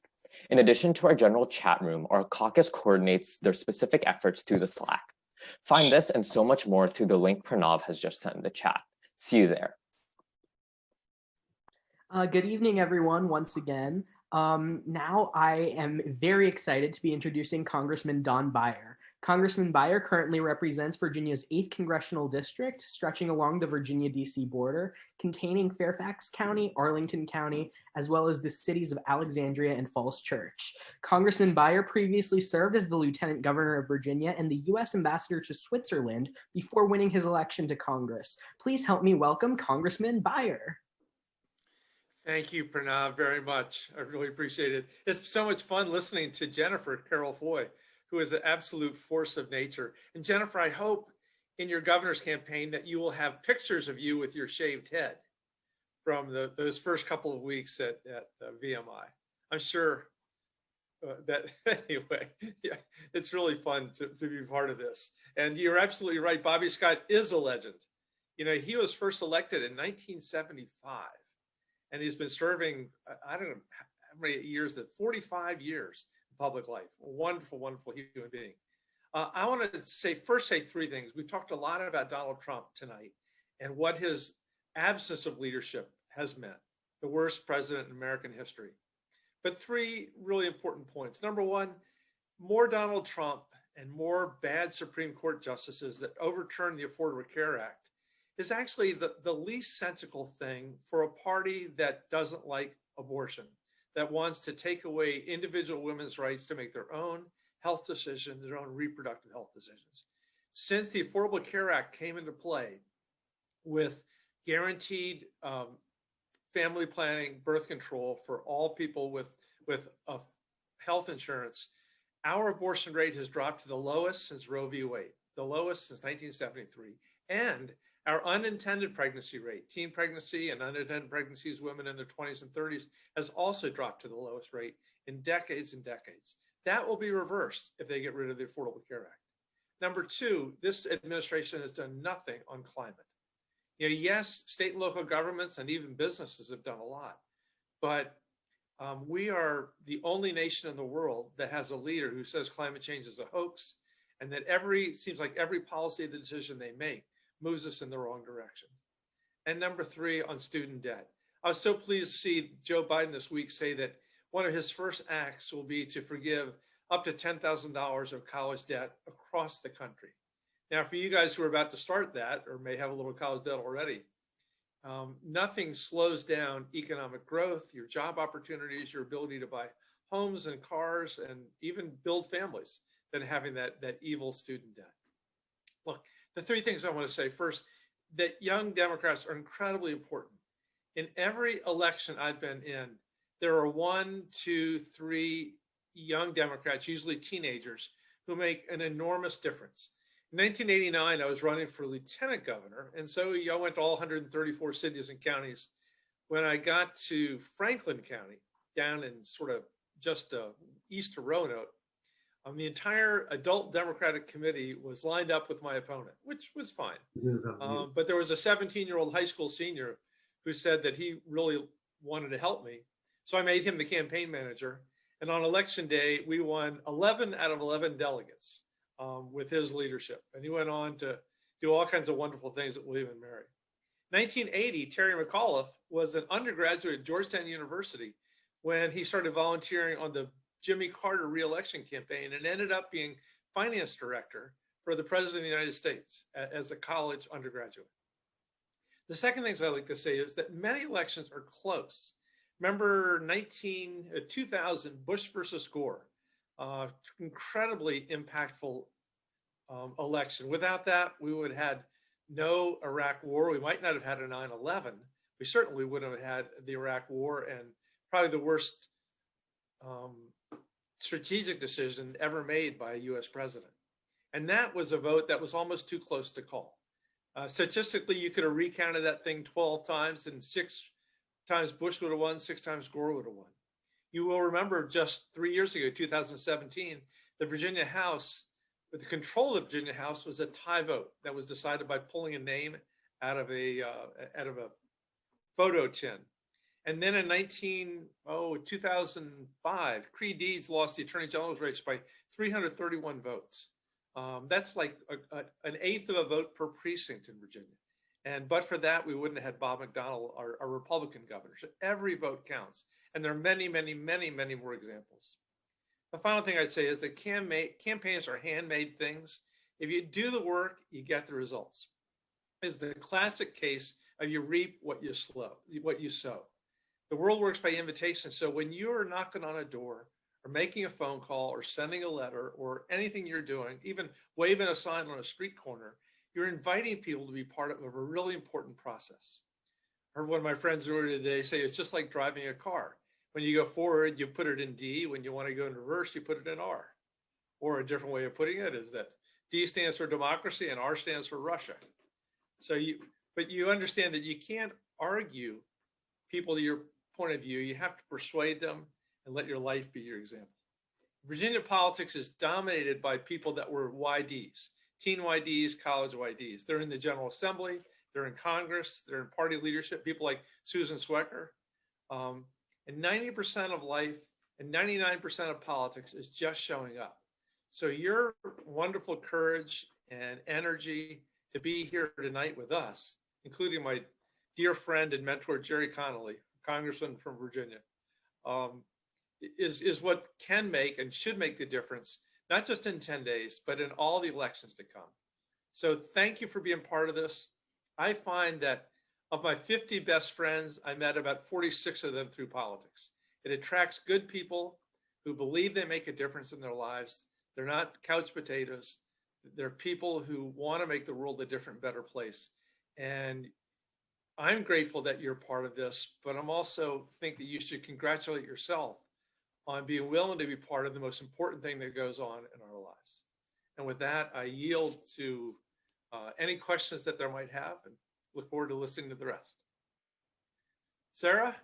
In addition to our general chat room, our caucus coordinates their specific efforts through the Slack. Find this and so much more through the link Pranav has just sent in the chat. See you there. Good evening, everyone, once again. Now I am very excited to be introducing Congressman Don Beyer. Congressman Beyer currently represents Virginia's 8th Congressional District, stretching along the Virginia-DC border, containing Fairfax County, Arlington County, as well as the cities of Alexandria and Falls Church. Congressman Beyer previously served as the Lieutenant Governor of Virginia and the U.S. Ambassador to Switzerland before winning his election to Congress. Please help me welcome Congressman Beyer. Thank you, Pranav, very much. I really appreciate it. It's so much fun listening to Jennifer Carroll Foy, who is an absolute force of nature. And Jennifer, I hope in your governor's campaign that you will have pictures of you with your shaved head from those first couple of weeks at VMI. I'm sure that, anyway, yeah, it's really fun to be part of this. And you're absolutely right. Bobby Scott is a legend. You know, he was first elected in 1975, and he's been serving, I don't know how many years, 45 years in public life. A wonderful, wonderful human being. I want to first say 3 things. We've talked a lot about Donald Trump tonight, and what his absence of leadership has meant. The worst president in American history. But three really important points. Number one, more Donald Trump and more bad Supreme Court justices that overturn the Affordable Care Act is actually the least sensible thing for a party that doesn't like abortion, that wants to take away individual women's rights to make their own health decisions, their own reproductive health decisions. Since the Affordable Care Act came into play with guaranteed family planning, birth control for all people with health insurance, our abortion rate has dropped to the lowest since Roe v. Wade, the lowest since 1973. And our unintended pregnancy rate, teen pregnancy and unintended pregnancies, women in their 20s and 30s, has also dropped to the lowest rate in decades and decades. That will be reversed if they get rid of the Affordable Care Act. Number two, this administration has done nothing on climate. You know, yes, state and local governments and even businesses have done a lot, but we are the only nation in the world that has a leader who says climate change is a hoax, and that seems like every policy decision they make moves us in the wrong direction. And number three, on student debt. I was so pleased to see Joe Biden this week say that one of his first acts will be to forgive up to $10,000 of college debt across the country. Now, for you guys who are about to start that, or may have a little college debt already, nothing slows down economic growth, your job opportunities, your ability to buy homes and cars and even build families than having that evil student debt. Look, the three things I want to say. First, that young Democrats are incredibly important. In every election I've been in, there are 1, 2, 3 young Democrats, usually teenagers, who make an enormous difference. In 1989, I was running for lieutenant governor, and so I went to all 134 cities and counties. When I got to Franklin County, down in sort of just east of Roanoke, the entire adult Democratic committee was lined up with my opponent, which was fine. But there was a 17-year-old high school senior who said that he really wanted to help me. So I made him the campaign manager. And on election day, we won 11 out of 11 delegates with his leadership. And he went on to do all kinds of wonderful things at William and Mary. 1980, Terry McAuliffe was an undergraduate at Georgetown University when he started volunteering on the Jimmy Carter re-election campaign and ended up being finance director for the president of the United States as a college undergraduate. The second thing I like to say is that many elections are close. Remember 2000, Bush versus Gore, incredibly impactful election. Without that, we would have had no Iraq war. We might not have had a 9/11. We certainly wouldn't have had the Iraq war, and probably the worst strategic decision ever made by a US president. And that was a vote that was almost too close to call. Statistically, you could have recounted that thing 12 times, and 6 times Bush would have won, 6 times Gore would have won. You will remember just 3 years ago, 2017, the Virginia House, with the control of the Virginia House, was a tie vote that was decided by pulling a name out of a photo tin. And then in 2005, Creed Deeds lost the Attorney General's race by 331 votes. That's like an eighth of a vote per precinct in Virginia. And but for that, we wouldn't have had Bob McDonnell, our Republican governor. So every vote counts. And there are many, many, many, many more examples. The final thing I'd say is that campaigns are handmade things. If you do the work, you get the results. It's the classic case of you reap what you sow. The world works by invitation. So when you're knocking on a door or making a phone call or sending a letter or anything you're doing, even waving a sign on a street corner, you're inviting people to be part of a really important process. I heard one of my friends earlier today say it's just like driving a car. When you go forward, you put it in D. When you want to go in reverse, you put it in R. Or a different way of putting it is that D stands for democracy and R stands for Russia. But you understand that you can't argue people to your point of view. You have to persuade them and let your life be your example. Virginia politics is dominated by people that were YDs, teen YDs, college YDs. They're in the General Assembly, they're in Congress, they're in party leadership, people like Susan Swecker. And 90% of life and 99% of politics is just showing up. So your wonderful courage and energy to be here tonight with us including my dear friend and mentor, Gerry Connolly, Congressman from Virginia, is what can make and should make the difference, not just in 10 days, but in all the elections to come. So thank you for being part of this. I find that of my 50 best friends, I met about 46 of them through politics. It attracts good people who believe they make a difference in their lives. They're not couch potatoes. They're people who want to make the world a different, better place. And I'm grateful that you're part of this, but I'm also think that you should congratulate yourself on being willing to be part of the most important thing that goes on in our lives. And with that, I yield to any questions that there might have and look forward to listening to the rest. Sarah?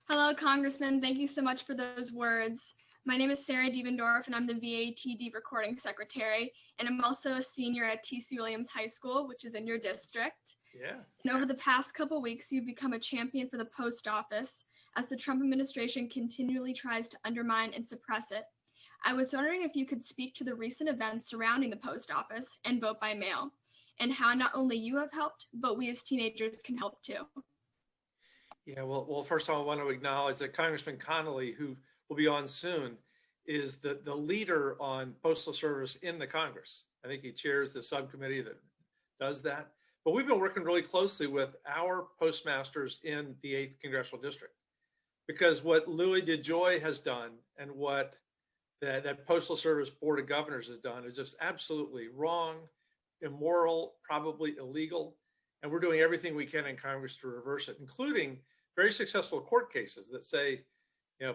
Hello, Congressman. Thank you so much for those words. My name is Sarah Diebendorf, and I'm the VATD Recording Secretary, and I'm also a senior at T.C. Williams High School, which is in your district. Yeah. And over the past couple weeks, you've become a champion for the post office as the Trump administration continually tries to undermine and suppress it. I was wondering if you could speak to the recent events surrounding the post office and vote by mail, and how not only you have helped, but we as teenagers can help too. Yeah, well, first of all, I want to acknowledge that Congressman Connolly, who will be on soon, is the leader on postal service in the Congress. I think he chairs the subcommittee that does that. But we've been working really closely with our postmasters in the 8th Congressional District, because what Louis DeJoy has done and what that Postal Service Board of Governors has done is just absolutely wrong, immoral, probably illegal. And we're doing everything we can in Congress to reverse it, including very successful court cases that say,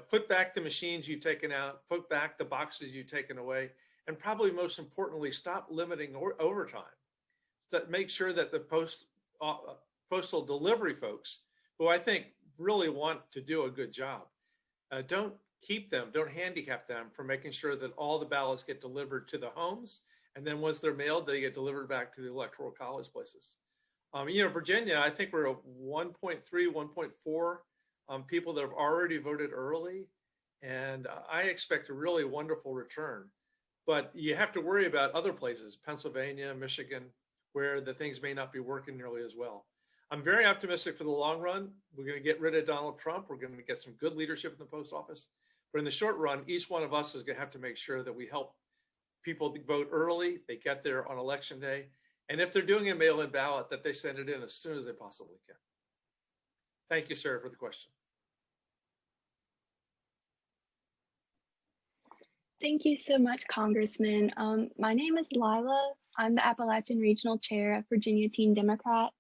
put back the machines you've taken out, put back the boxes you've taken away, and probably most importantly, stop limiting overtime. To make sure that the postal delivery folks, who I think really want to do a good job, don't handicap them from making sure that all the ballots get delivered to the homes. And then once they're mailed, they get delivered back to the electoral college places. Virginia, I think we're at 1.3, 1.4 people that have already voted early. And I expect a really wonderful return. But you have to worry about other places, Pennsylvania, Michigan, where the things may not be working nearly as well. I'm very optimistic for the long run. We're going to get rid of Donald Trump. We're going to get some good leadership in the post office. But in the short run, each one of us is going to have to make sure that we help people vote early. They get there on election day. And if they're doing a mail-in ballot, that they send it in as soon as they possibly can. Thank you, Sarah, for the question. Thank you so much, Congressman. My name is Lila. I'm the Appalachian Regional Chair of Virginia Teen Democrats.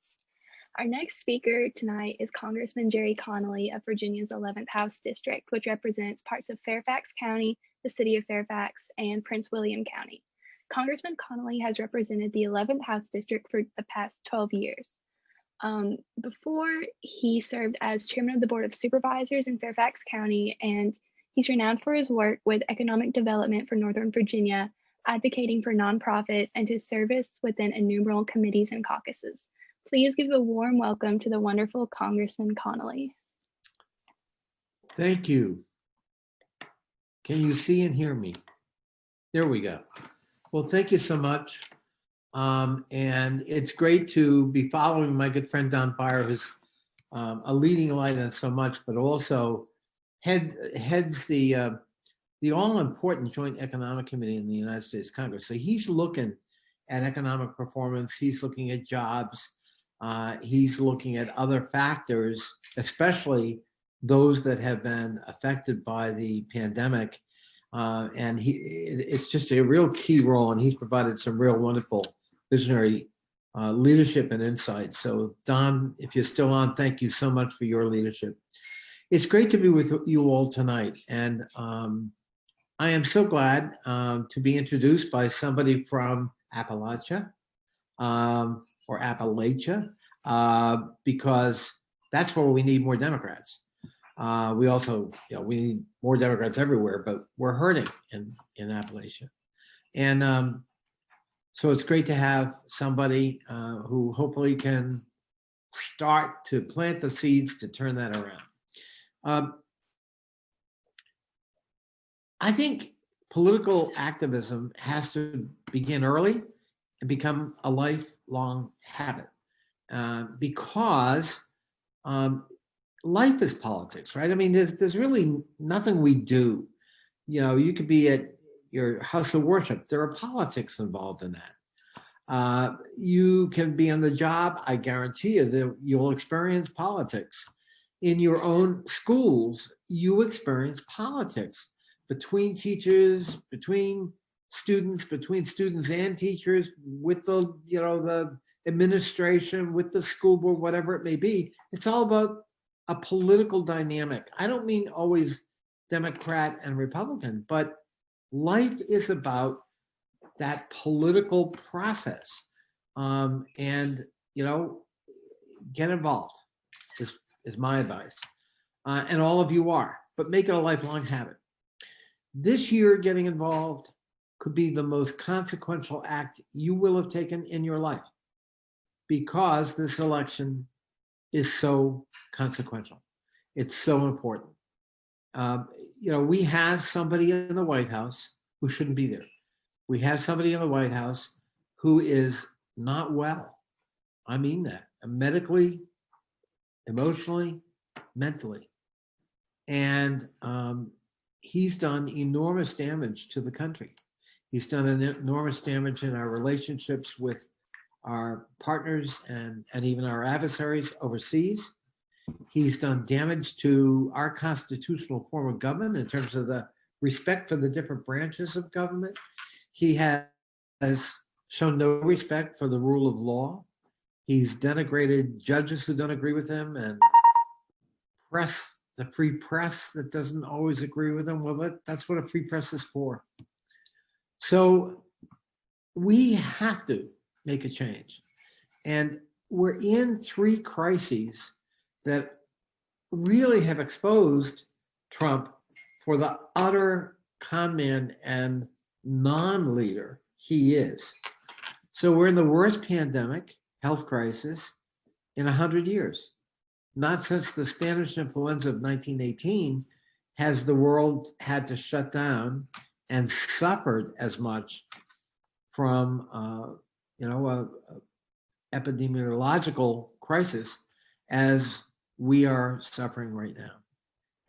Our next speaker tonight is Congressman Gerry Connolly of Virginia's 11th House District, which represents parts of Fairfax County, the city of Fairfax, and Prince William County. Congressman Connolly has represented the 11th House District for the past 12 years. Before, he served as chairman of the Board of Supervisors in Fairfax County, and he's renowned for his work with economic development for Northern Virginia, advocating for nonprofits, and his service within innumerable committees and caucuses. Please give a warm welcome to the wonderful Congressman Connolly. Thank you. Can you see and hear me? There we go. Well, thank you so much. And it's great to be following my good friend Don Beyer, who's a leading light on so much, but also heads the all-important Joint Economic Committee in the United States Congress. So he's looking at economic performance, he's looking at jobs, he's looking at other factors, especially those that have been affected by the pandemic. And it's just a real key role, and he's provided some real wonderful visionary leadership and insight. So Don, if you're still on, thank you so much for your leadership. It's great to be with you all tonight. And I am so glad to be introduced by somebody from Appalachia or Appalachia, because that's where we need more Democrats. We also, we need more Democrats everywhere, but we're hurting in Appalachia. And so it's great to have somebody who hopefully can start to plant the seeds to turn that around. I think political activism has to begin early and become a lifelong habit. because life is politics, right? I mean, there's really nothing we do. You know, you could be at your house of worship. There are politics involved in that. You can be on the job. I guarantee you that you'll experience politics. In your own schools, you experience politics between teachers, between students and teachers, with the, you know, the administration, with the school board, whatever it may be. It's all about a political dynamic. I don't mean always Democrat and Republican, but life is about that political process. And, you know, get involved is my advice. And all of you are, but make it a lifelong habit. This year, getting involved could be the most consequential act you will have taken in your life, because this election is so consequential. It's so important. You know, we have somebody in the White House who shouldn't be there. We have somebody in the White House who is not well. I mean that, medically, emotionally, mentally. And he's done enormous damage to the country. He's done enormous damage in our relationships with our partners and even our adversaries overseas. He's done damage to our constitutional form of government in terms of the respect for the different branches of government. He has shown no respect for the rule of law. He's denigrated judges who don't agree with him, and the free press that doesn't always agree with him. Well, that's what a free press is for. So we have to make a change. And we're in 3 crises that really have exposed Trump for the utter con man and non-leader he is. So we're in the worst pandemic, health crisis, in 100 years. Not since the Spanish influenza of 1918 has the world had to shut down and suffered as much from a epidemiological crisis as we are suffering right now.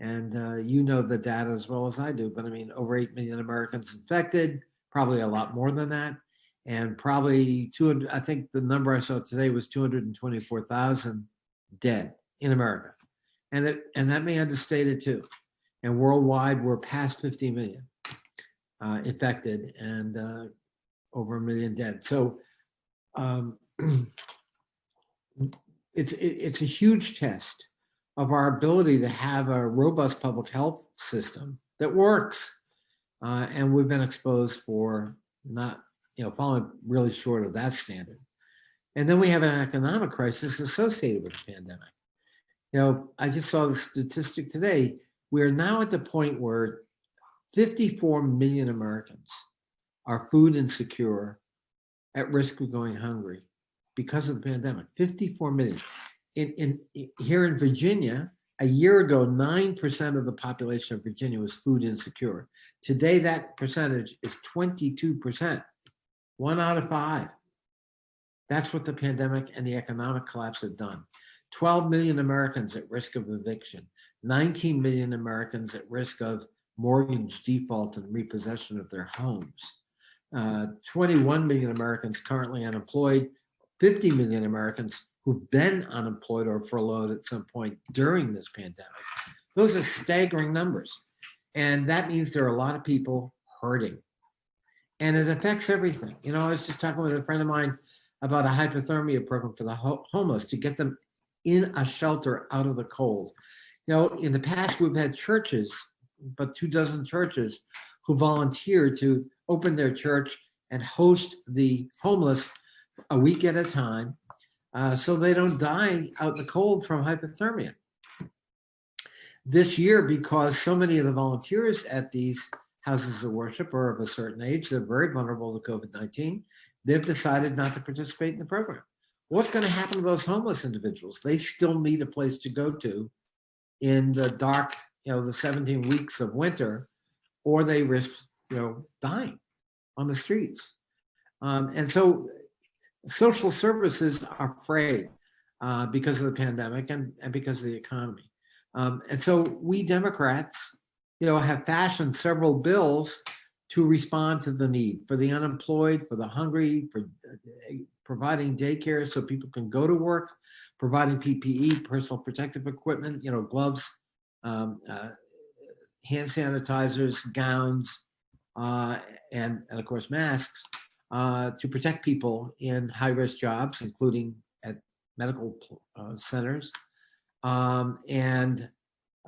And you know the data as well as I do, but I mean, over 8 million Americans infected, probably a lot more than that. And probably 200, I think the number I saw today was 224,000 dead in America. And that may understate it too. And worldwide, we're past 50 million infected and over 1 million dead. So it's a huge test of our ability to have a robust public health system that works. And we've been exposed for not, falling really short of that standard. And then we have an economic crisis associated with the pandemic. I just saw the statistic today. We are now at the point where 54 million Americans are food insecure, at risk of going hungry because of the pandemic. 54 million. Here in Virginia, a year ago, 9% of the population of Virginia was food insecure. Today, that percentage is 22%, 1 out of 5. That's what the pandemic and the economic collapse have done. 12 million Americans at risk of eviction, 19 million Americans at risk of mortgage default and repossession of their homes, 21 million Americans currently unemployed, 50 million Americans who've been unemployed or furloughed at some point during this pandemic. Those are staggering numbers. And that means there are a lot of people hurting. And it affects everything. I was just talking with a friend of mine about a hypothermia program for the homeless to get them in a shelter out of the cold. In the past, we've had churches, but 24 churches, who volunteered to open their church and host the homeless a week at a time so they don't die out in the cold from hypothermia. This year, because so many of the volunteers at these houses of worship are of a certain age, they're very vulnerable to COVID-19, they've decided not to participate in the program. What's going to happen to those homeless individuals? They still need a place to go to in the dark, the 17 weeks of winter, or they risk, dying on the streets. And so social services are afraid. because of the pandemic and because of the economy. And so we Democrats, have fashioned several bills to respond to the need for the unemployed, for the hungry, for providing daycare so people can go to work, providing PPE, personal protective equipment, gloves, hand sanitizers, gowns, and of course masks to protect people in high-risk jobs, including at medical centers, and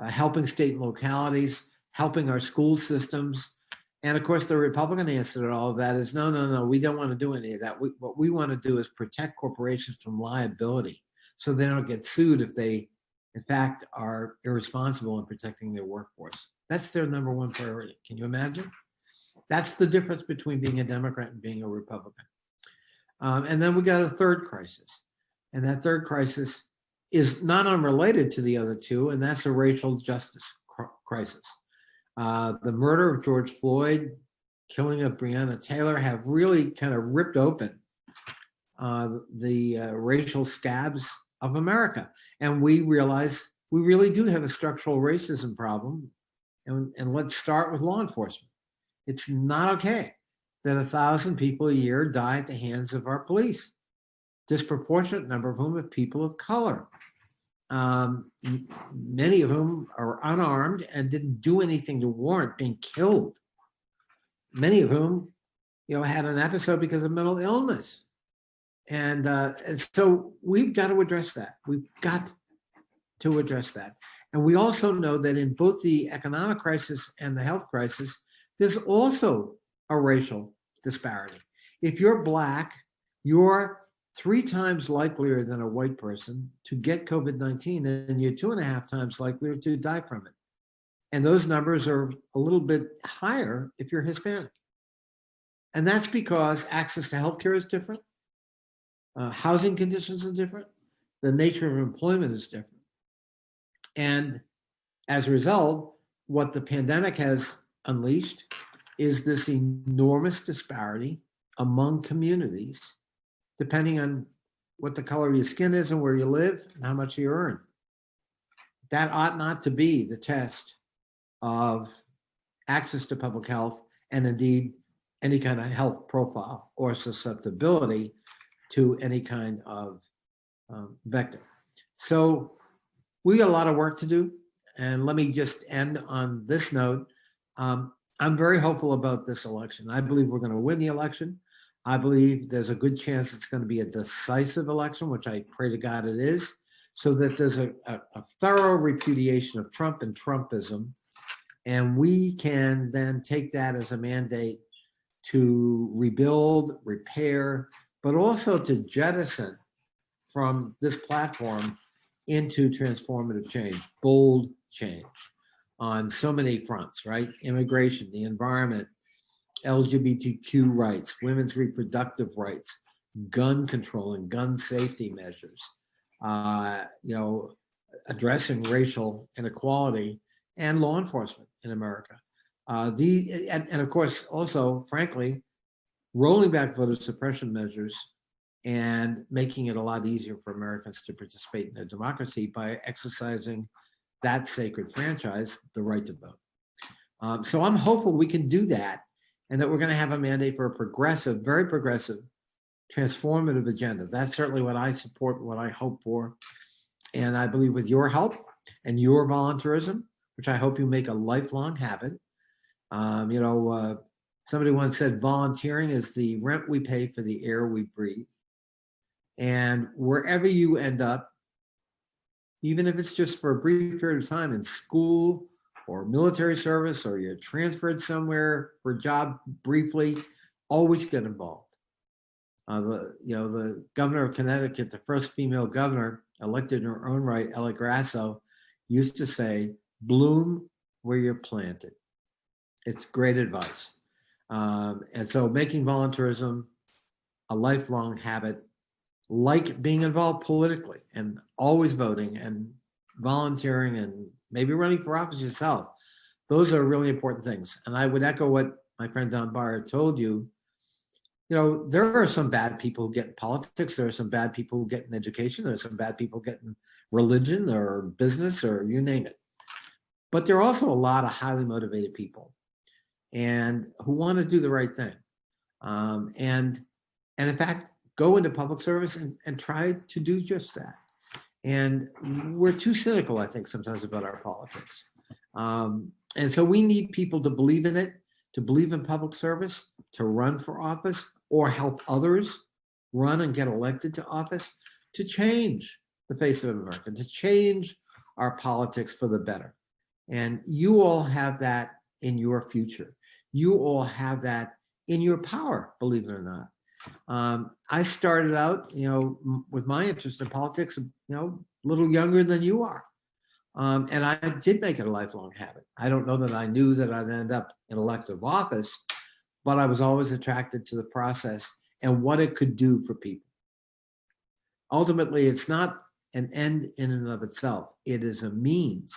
helping state and localities, helping our school systems. And of course, the Republican answer to all of that is no, we don't want to do any of that. What we want to do is protect corporations from liability so they don't get sued if they, in fact, are irresponsible in protecting their workforce. That's their number one priority. Can you imagine? That's the difference between being a Democrat and being a Republican. And then we got a third crisis. And that third crisis is not unrelated to the other two, and that's a racial justice crisis. The murder of George Floyd, killing of Breonna Taylor have really kind of ripped open the racial scabs of America. And we realize we really do have a structural racism problem. And let's start with law enforcement. It's not okay that 1,000 people a year die at the hands of our police. Disproportionate number of whom are people of color. Many of whom are unarmed and didn't do anything to warrant being killed. Many of whom, had an episode because of mental illness. And so we've got to address that. We've got to address that. And we also know that in both the economic crisis and the health crisis, there's also a racial disparity. If you're Black, you're 3 times likelier than a white person to get COVID-19, and you're 2.5 times likelier to die from it. And those numbers are a little bit higher if you're Hispanic. And that's because access to healthcare is different. Housing conditions are different. The nature of employment is different. And as a result, what the pandemic has unleashed is this enormous disparity among communities, depending on what the color of your skin is and where you live and how much you earn. That ought not to be the test of access to public health and indeed any kind of health profile or susceptibility to any kind of vector. So we got a lot of work to do. And let me just end on this note. I'm very hopeful about this election. I believe we're going to win the election. I believe there's a good chance it's going to be a decisive election, which I pray to God it is, so that there's a thorough repudiation of Trump and Trumpism. And we can then take that as a mandate to rebuild, repair, but also to jettison from this platform into transformative change, bold change on so many fronts, right? Immigration, the environment, LGBTQ rights, women's reproductive rights, gun control and gun safety measures, addressing racial inequality and law enforcement in America. And of course, also, frankly, rolling back voter suppression measures and making it a lot easier for Americans to participate in their democracy by exercising that sacred franchise, the right to vote. So I'm hopeful we can do that and that we're going to have a mandate for a progressive, very progressive, transformative agenda. That's certainly what I support, what I hope for. And I believe with your help and your volunteerism, which I hope you make a lifelong habit. Somebody once said volunteering is the rent we pay for the air we breathe. And wherever you end up, even if it's just for a brief period of time in school or military service, or you're transferred somewhere for a job briefly, always get involved. The governor of Connecticut, the first female governor elected in her own right, Ella Grasso, used to say, bloom where you're planted. It's great advice. And so making volunteerism a lifelong habit, like being involved politically and always voting and volunteering and maybe running for office yourself. Those are really important things. And I would echo what my friend Don Beyer told you. there are some bad people who get in politics. There are some bad people who get in education. There are some bad people who get in religion or business or you name it. But there are also a lot of highly motivated people and who want to do the right thing. And in fact, go into public service and try to do just that. And we're too cynical, I think, sometimes about our politics. And so we need people to believe in it, to believe in public service, to run for office or help others run and get elected to office, to change the face of America, to change our politics for the better. And you all have that in your future. You all have that in your power, believe it or not. I started out, with my interest in politics, a little younger than you are. And I did make it a lifelong habit. I don't know that I knew that I'd end up in elective office, but I was always attracted to the process and what it could do for people. Ultimately, it's not an end in and of itself. It is a means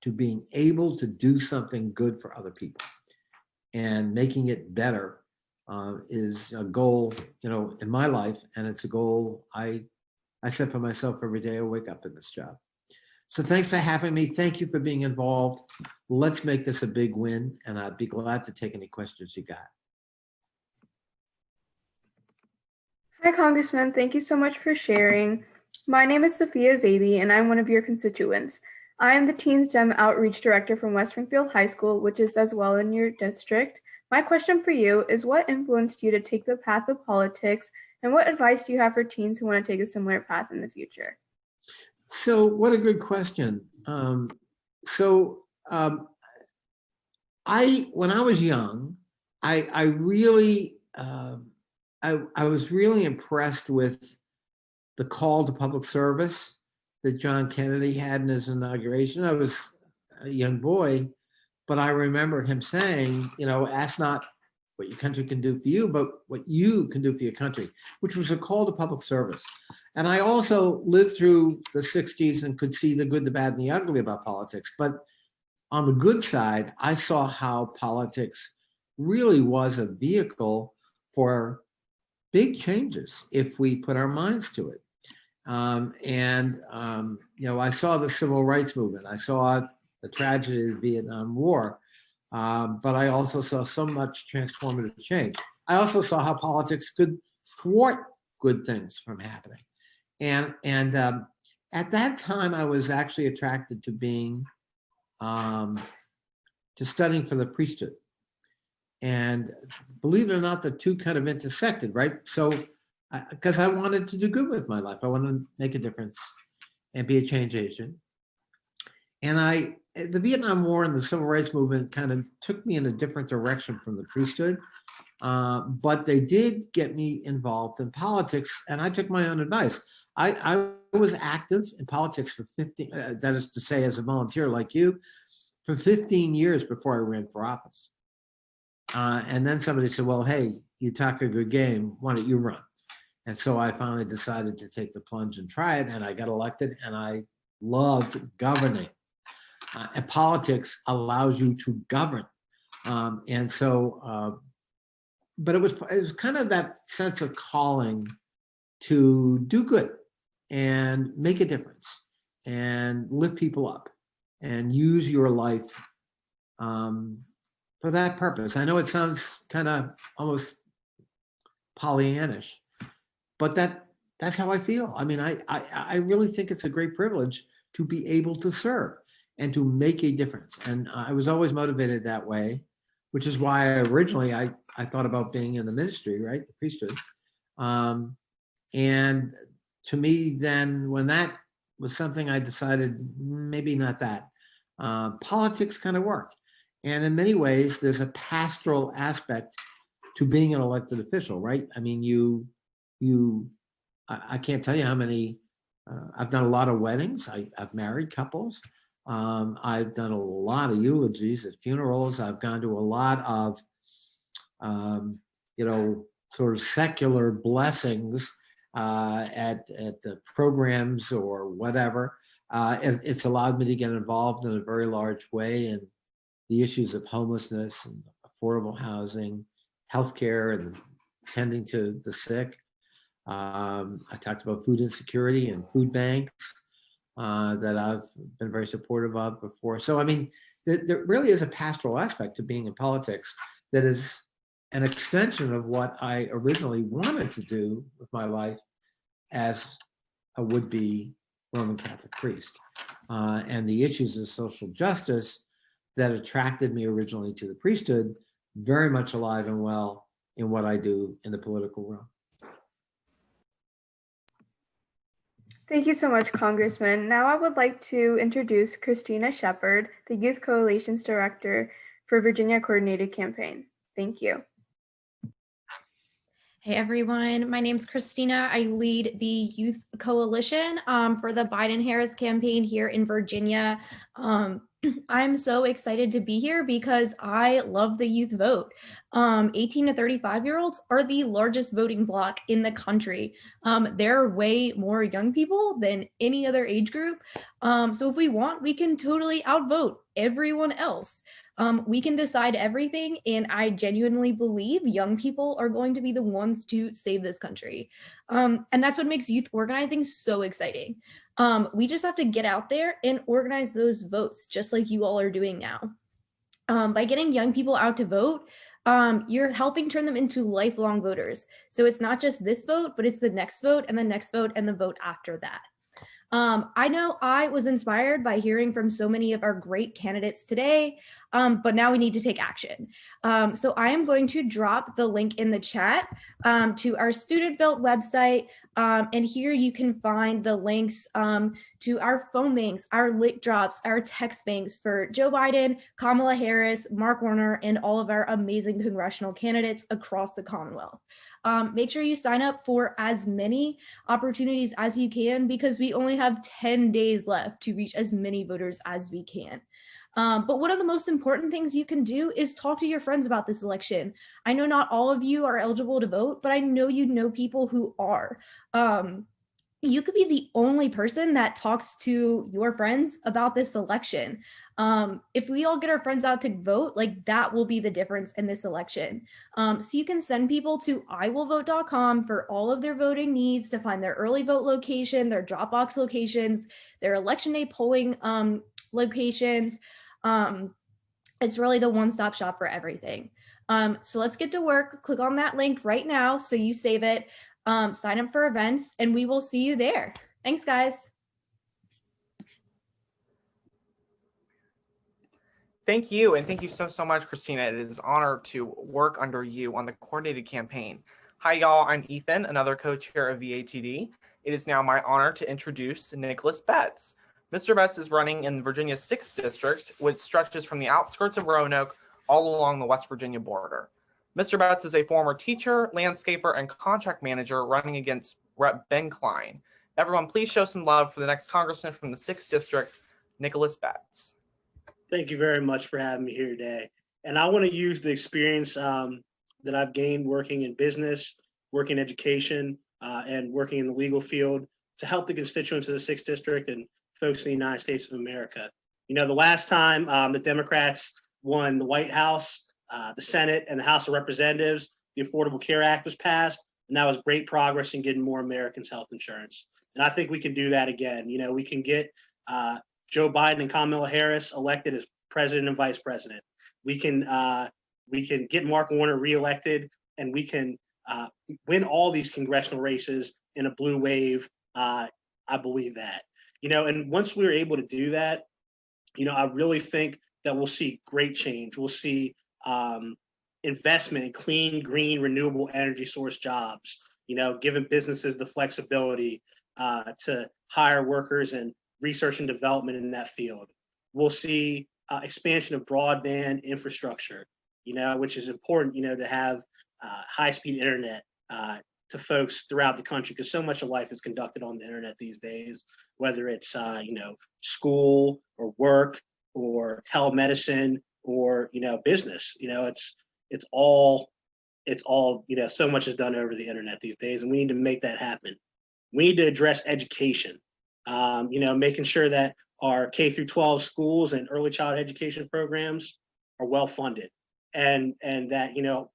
to being able to do something good for other people. And making it better is a goal, in my life. And it's a goal I set for myself every day I wake up in this job. So thanks for having me. Thank you for being involved. Let's make this a big win. And I'd be glad to take any questions you got. Hi, Congressman. Thank you so much for sharing. My name is Sophia Zaidi, and I'm one of your constituents. I am the Teens Dem Outreach Director from West Springfield High School, which is as well in your district. My question for you is, what influenced you to take the path of politics, and what advice do you have for teens who want to take a similar path in the future? So what a good question. When I was young, I was really impressed with the call to public service that John Kennedy had in his inauguration. I was a young boy, but I remember him saying, ask not what your country can do for you, but what you can do for your country, which was a call to public service. And I also lived through the 60s and could see the good, the bad, and the ugly about politics. But on the good side, I saw how politics really was a vehicle for big changes if we put our minds to it. I saw the civil rights movement. I saw the tragedy of the Vietnam War, but I also saw so much transformative change. I also saw how politics could thwart good things from happening. And at that time, I was actually attracted to studying for the priesthood. And believe it or not, the two kind of intersected, right? So, because I wanted to do good with my life. I wanted to make a difference and be a change agent. And the Vietnam War and the Civil Rights Movement kind of took me in a different direction from the priesthood. But they did get me involved in politics, and I took my own advice. I was active in politics for 15, that is to say, as a volunteer like you, for 15 years before I ran for office. And then somebody said, well, hey, you talk a good game, why don't you run? And so I finally decided to take the plunge and try it, and I got elected, and I loved governing. And politics allows you to govern. But it was kind of that sense of calling to do good and make a difference and lift people up and use your life for that purpose. I know it sounds kind of almost Pollyannish, but that's how I feel. I mean, I really think it's a great privilege to be able to serve and to make a difference. And I was always motivated that way, which is why originally I thought about being in the ministry, right? The priesthood. And to me, then when that was something I decided, maybe not that. Politics kind of worked. And in many ways, there's a pastoral aspect to being an elected official, right? I mean, I can't tell you how many, I've done a lot of weddings. I've married couples. I've done a lot of eulogies at funerals. I've gone to a lot of, sort of secular blessings at the programs or whatever. It's allowed me to get involved in a very large way in the issues of homelessness and affordable housing, healthcare, and tending to the sick. I talked about food insecurity and food banks that I've been very supportive of before. So, I mean, there really is a pastoral aspect to being in politics that is an extension of what I originally wanted to do with my life as a would-be Roman Catholic priest. And the issues of social justice that attracted me originally to the priesthood, very much alive and well in what I do in the political realm. Thank you so much, Congressman. Now I would like to introduce Christina Shepard, the Youth Coalition's Director for Virginia Coordinated Campaign. Thank you. Hey everyone, my name is Christina. I lead the Youth Coalition for the Biden-Harris campaign here in Virginia. I'm so excited to be here because I love the youth vote. 18 to 35-year-olds are the largest voting bloc in the country. There are way more young people than any other age group. So if we want, we can totally outvote everyone else. We can decide everything, and I genuinely believe young people are going to be the ones to save this country. And that's what makes youth organizing so exciting. We just have to get out there and organize those votes, just like you all are doing now. By getting young people out to vote, you're helping turn them into lifelong voters. So it's not just this vote, but it's the next vote and the next vote and the vote after that. I know I was inspired by hearing from so many of our great candidates today, but now we need to take action. So I am going to drop the link in the chat to our student built website. And here you can find the links to our phone banks, our link drops, our text banks for Joe Biden, Kamala Harris, Mark Warner, and all of our amazing congressional candidates across the Commonwealth. Make sure you sign up for as many opportunities as you can because we only have 10 days left to reach as many voters as we can. But one of the most important things you can do is talk to your friends about this election. I know not all of you are eligible to vote, but I know you know people who are. You could be the only person that talks to your friends about this election. If we all get our friends out to vote, like that will be the difference in this election. So you can send people to iwillvote.com for all of their voting needs to find their early vote location, their Dropbox locations, their election day polling locations. It's really the one-stop shop for everything. So let's get to work. Click on that link right now so you save it. Sign up for events and we will see you there. Thanks, guys. Thank you, and thank you so much, Christina. It is an honor to work under you on the coordinated campaign. Hi, y'all. I'm Ethan, another co-chair of VATD. It is now my honor to introduce Nicholas Betts. Mr. Betts is running in Virginia's 6th district, which stretches from the outskirts of Roanoke all along the West Virginia border. Mr. Betts is a former teacher, landscaper, and contract manager running against Rep. Ben Klein. Everyone, please show some love for the next congressman from the 6th district, Nicholas Betts. Thank you very much for having me here today. And I want to use the experience that I've gained working in business, working in education, and working in the legal field to help the constituents of the 6th district and folks in the United States of America. You know, the last time the Democrats won the White House, the Senate, and the House of Representatives, the Affordable Care Act was passed, and that was great progress in getting more Americans health insurance. And I think we can do that again. You know, we can get Joe Biden and Kamala Harris elected as president and vice president. We can get Mark Warner reelected, and we can win all these congressional races in a blue wave. I believe that. You know, and once we're able to do that, you know, I really think that we'll see great change. We'll see investment in clean, green, renewable energy source jobs, you know, giving businesses the flexibility to hire workers and research and development in that field. We'll see expansion of broadband infrastructure, you know, which is important, you know, to have high-speed internet to folks throughout the country, because so much of life is conducted on the internet these days, whether it's, you know, school or work or telemedicine or, you know, business. You know, it's all, you know, so much is done over the internet these days, and we need to make that happen. We need to address education, you know, making sure that our K through 12 schools and early child education programs are well funded, and that, you know,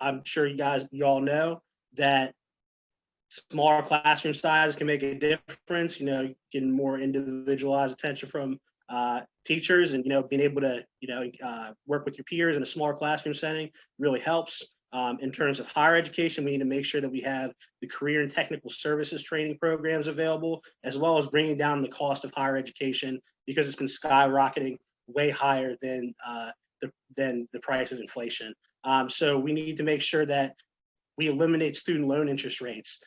I'm sure you all know that smaller classroom size can make a difference, getting more individualized attention from teachers, and, being able to, work with your peers in a smaller classroom setting really helps. In terms of higher education, we need to make sure that we have the career and technical services training programs available, as well as bringing down the cost of higher education, because it's been skyrocketing way higher than the price of inflation. So we need to make sure that we eliminate student loan interest rates,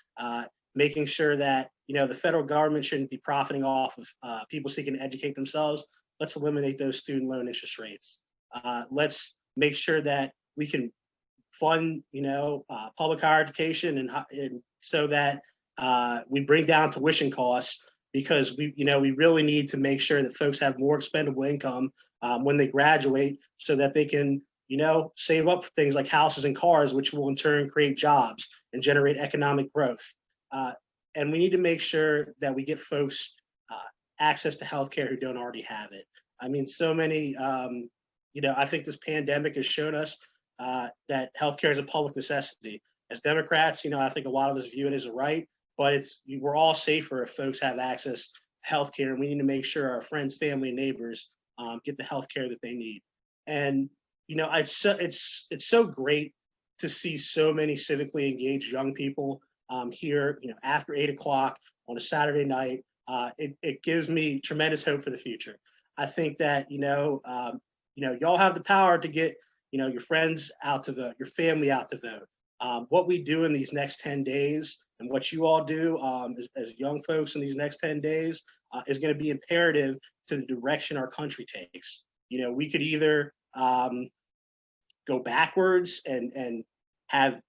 making sure that the federal government shouldn't be profiting off of people seeking to educate themselves. Let's eliminate those student loan interest rates. Let's make sure that we can fund public higher education, and so that we bring down tuition costs, because we really need to make sure that folks have more expendable income when they graduate, so that they can save up for things like houses and cars, which will in turn create jobs and generate economic growth. And we need to make sure that we get folks access to healthcare who don't already have it. I mean, so many, I think this pandemic has shown us that healthcare is a public necessity. As Democrats, I think a lot of us view it as a right, but we're all safer if folks have access to healthcare, and we need to make sure our friends, family, and neighbors get the healthcare that they need. And it's so great to see so many civically engaged young people here, after 8 o'clock on a Saturday night. It gives me tremendous hope for the future. I think that y'all have the power to get your friends out to vote, your family out to vote. What we do in these next 10 days, and what you all do as young folks in these next 10 days is going to be imperative to the direction our country takes. We could either go backwards and have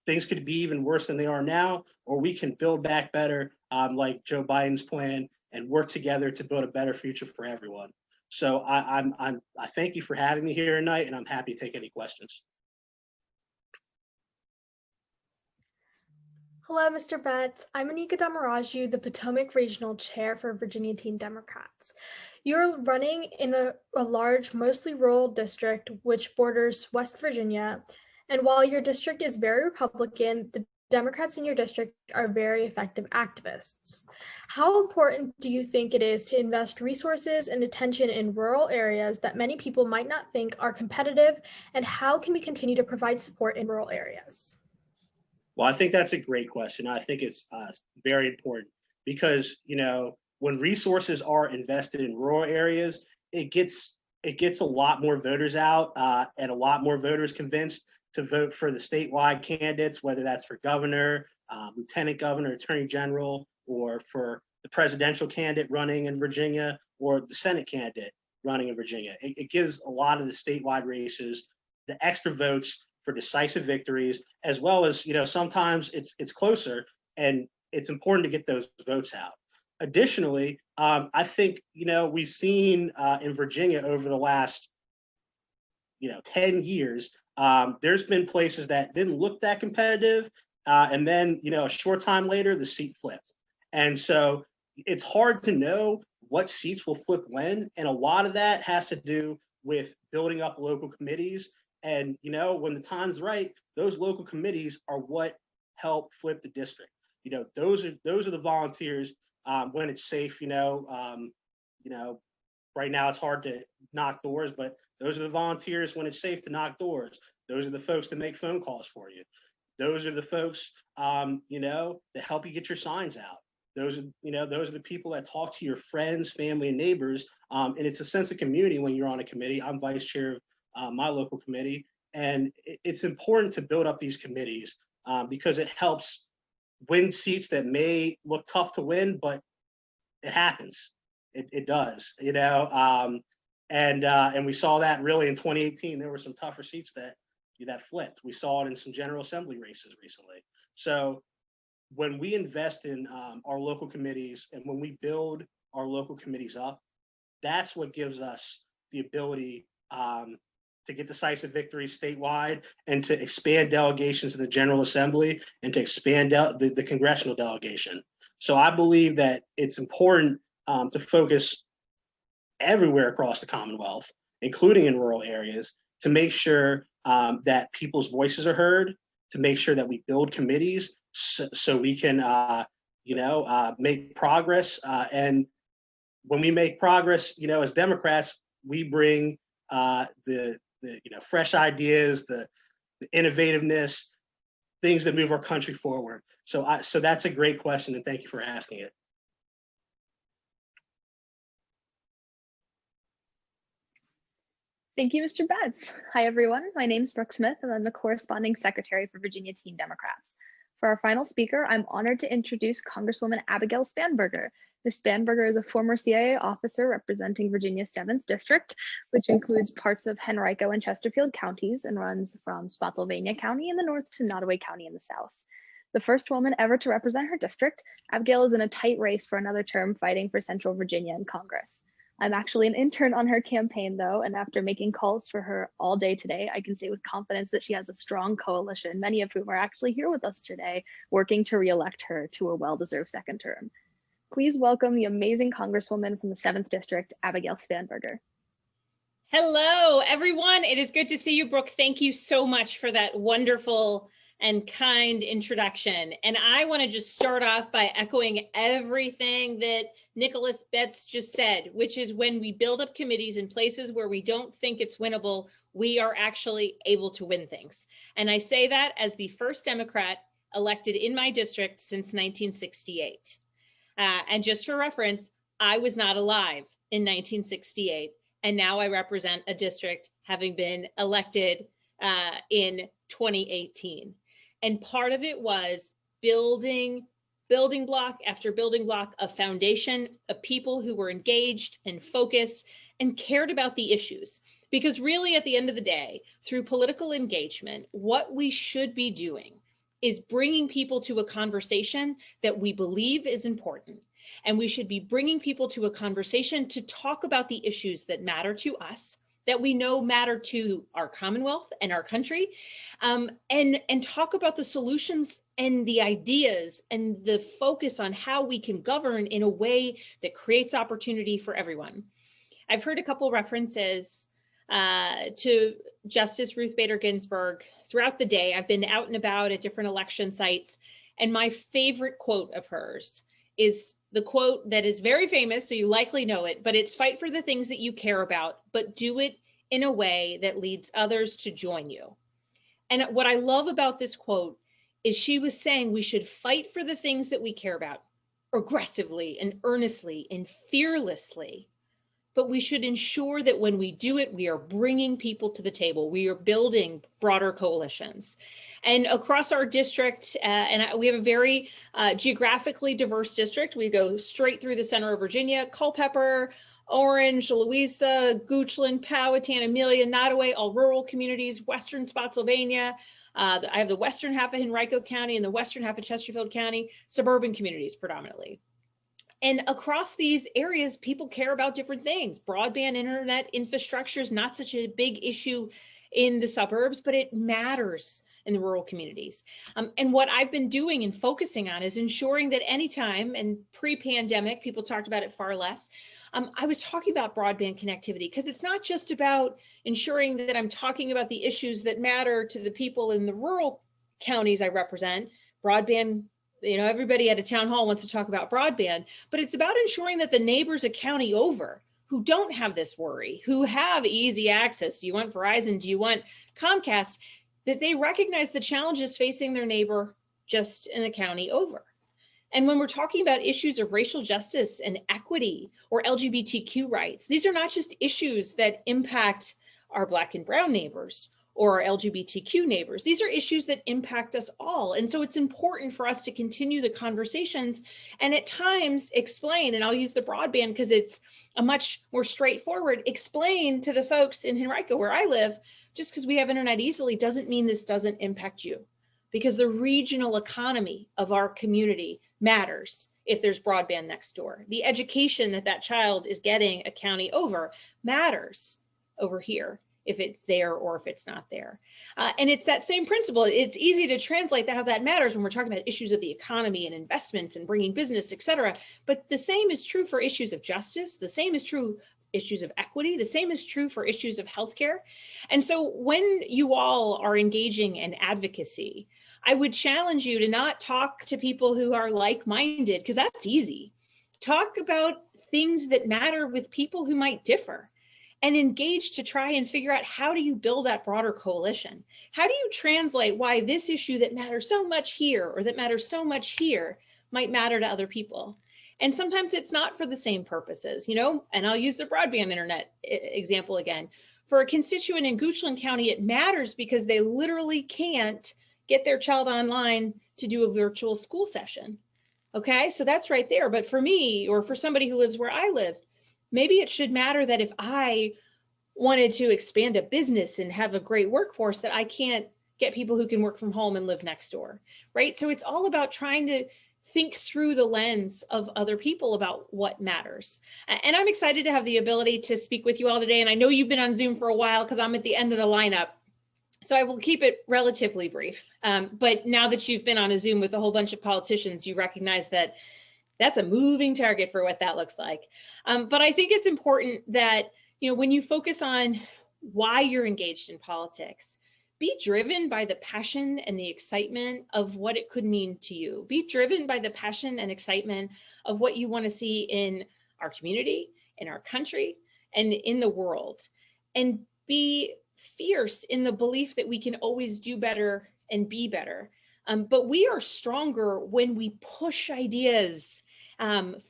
things could be even worse than they are now, or we can build back better, like Joe Biden's plan, and work together to build a better future for everyone. So I thank you for having me here tonight, and I'm happy to take any questions. Hello, Mr. Betts. I'm Anika Damaraju, the Potomac Regional Chair for Virginia Teen Democrats. You're running in a large, mostly rural district which borders West Virginia. And while your district is very Republican, the Democrats in your district are very effective activists. How important do you think it is to invest resources and attention in rural areas that many people might not think are competitive? And how can we continue to provide support in rural areas? Well, I think that's a great question. I think it's very important because, when resources are invested in rural areas, it gets a lot more voters out and a lot more voters convinced to vote for the statewide candidates, whether that's for governor, lieutenant governor, attorney general, or for the presidential candidate running in Virginia, or the Senate candidate running in Virginia. It gives a lot of the statewide races the extra votes for decisive victories, as well as, sometimes it's closer, and it's important to get those votes out. Additionally, I think, we've seen in Virginia over the last, 10 years, there's been places that didn't look that competitive. And then, a short time later, the seat flipped. And so it's hard to know what seats will flip when. And a lot of that has to do with building up local committees. And, when the time's right, those local committees are what help flip the district. Those are the volunteers when it's safe, right now it's hard to knock doors, but those are the volunteers when it's safe to knock doors. Those are the folks that make phone calls for you. Those are the folks, that help you get your signs out. Those are the people that talk to your friends, family, and neighbors. And it's a sense of community when you're on a committee. I'm vice chair of my local committee. And it's important to build up these committees because it helps win seats that may look tough to win, but it happens. It does, and we saw that really in 2018. There were some tougher seats that flipped. We saw it in some General Assembly races recently. So when we invest in our local committees and when we build our local committees up, that's what gives us the ability to get decisive victories statewide and to expand delegations to the General Assembly and to expand the congressional delegation. So I believe that it's important to focus everywhere across the Commonwealth, including in rural areas, to make sure that people's voices are heard, to make sure that we build committees so we can, make progress. And when we make progress, as Democrats, we bring the fresh ideas, the innovativeness, things that move our country forward. So that's a great question, and thank you for asking it. Thank you, Mr. Betts. Hi, everyone. My name is Brooke Smith, and I'm the corresponding secretary for Virginia Teen Democrats. For our final speaker, I'm honored to introduce Congresswoman Abigail Spanberger. Ms. Spanberger is a former CIA officer representing Virginia's 7th District, which includes parts of Henrico and Chesterfield counties and runs from Spotsylvania County in the north to Nottoway County in the south. The first woman ever to represent her district, Abigail is in a tight race for another term fighting for Central Virginia in Congress. I'm actually an intern on her campaign, though, and after making calls for her all day today, I can say with confidence that she has a strong coalition, many of whom are actually here with us today, working to re-elect her to a well-deserved second term. Please welcome the amazing Congresswoman from the 7th District, Abigail Spanberger. Hello, everyone. It is good to see you, Brooke. Thank you so much for that wonderful and kind introduction. And I want to just start off by echoing everything that Nicholas Betts just said, which is when we build up committees in places where we don't think it's winnable, we are actually able to win things. And I say that as the first Democrat elected in my district since 1968. And just for reference, I was not alive in 1968. And now I represent a district having been elected in 2018. And part of it was building block after building block, a foundation of people who were engaged and focused and cared about the issues. Because really at the end of the day, through political engagement, what we should be doing is bringing people to a conversation that we believe is important. And we should be bringing people to a conversation to talk about the issues that matter to us, that we know matter to our Commonwealth and our country, and talk about the solutions and the ideas and the focus on how we can govern in a way that creates opportunity for everyone. I've heard a couple references to Justice Ruth Bader Ginsburg throughout the day. I've been out and about at different election sites, and my favorite quote of hers is the quote that is very famous, so you likely know it, but it's fight for the things that you care about, but do it in a way that leads others to join you. And what I love about this quote is she was saying we should fight for the things that we care about aggressively and earnestly and fearlessly, but we should ensure that when we do it, we are bringing people to the table. We are building broader coalitions. And across our district, we have a very geographically diverse district. We go straight through the center of Virginia, Culpeper, Orange, Louisa, Goochland, Powhatan, Amelia, Nottoway, all rural communities, Western Spotsylvania. I have the western half of Henrico County and the western half of Chesterfield County, suburban communities predominantly. And across these areas, people care about different things. Broadband internet infrastructure is not such a big issue in the suburbs, but it matters in the rural communities. And what I've been doing and focusing on is ensuring that anytime, and pre-pandemic, people talked about it far less, I was talking about broadband connectivity, because it's not just about ensuring that I'm talking about the issues that matter to the people in the rural counties I represent. Broadband, everybody at a town hall wants to talk about broadband, but it's about ensuring that the neighbors a county over who don't have this worry, who have easy access, do you want Verizon, do you want Comcast, that they recognize the challenges facing their neighbor just in the county over. And when we're talking about issues of racial justice and equity or LGBTQ rights, these are not just issues that impact our Black and brown neighbors or our LGBTQ neighbors. These are issues that impact us all. And so it's important for us to continue the conversations and at times explain, and I'll use the broadband because it's a much more straightforward, explain to the folks in Henrico where I live, just because we have internet easily doesn't mean this doesn't impact you, because the regional economy of our community matters if there's broadband next door. The education that that child is getting a county over matters over here, if it's there or if it's not there. And it's that same principle. It's easy to translate how that matters when we're talking about issues of the economy and investments and bringing business, et cetera. But the same is true for issues of justice. The same is true issues of equity. The same is true for issues of healthcare. And so when you all are engaging in advocacy, I would challenge you to not talk to people who are like-minded, because that's easy. Talk about things that matter with people who might differ, and engage to try and figure out, how do you build that broader coalition? How do you translate why this issue that matters so much here or that matters so much here might matter to other people? And sometimes it's not for the same purposes, you know, and I'll use the broadband internet example again. For a constituent in Goochland County, it matters because they literally can't get their child online to do a virtual school session. Okay, so that's right there. But for me, or for somebody who lives where I live, maybe it should matter that if I wanted to expand a business and have a great workforce, that I can't get people who can work from home and live next door, right? So it's all about trying to think through the lens of other people about what matters. And I'm excited to have the ability to speak with you all today. And I know you've been on Zoom for a while because I'm at the end of the lineup. So I will keep it relatively brief. But now that you've been on a Zoom with a whole bunch of politicians, you recognize that that's a moving target for what that looks like. But I think it's important that, you know, when you focus on why you're engaged in politics, be driven by the passion and the excitement of what it could mean to you. Be driven by the passion and excitement of what you want to see in our community, in our country, and in the world. And be fierce in the belief that we can always do better and be better. But we are stronger when we push ideas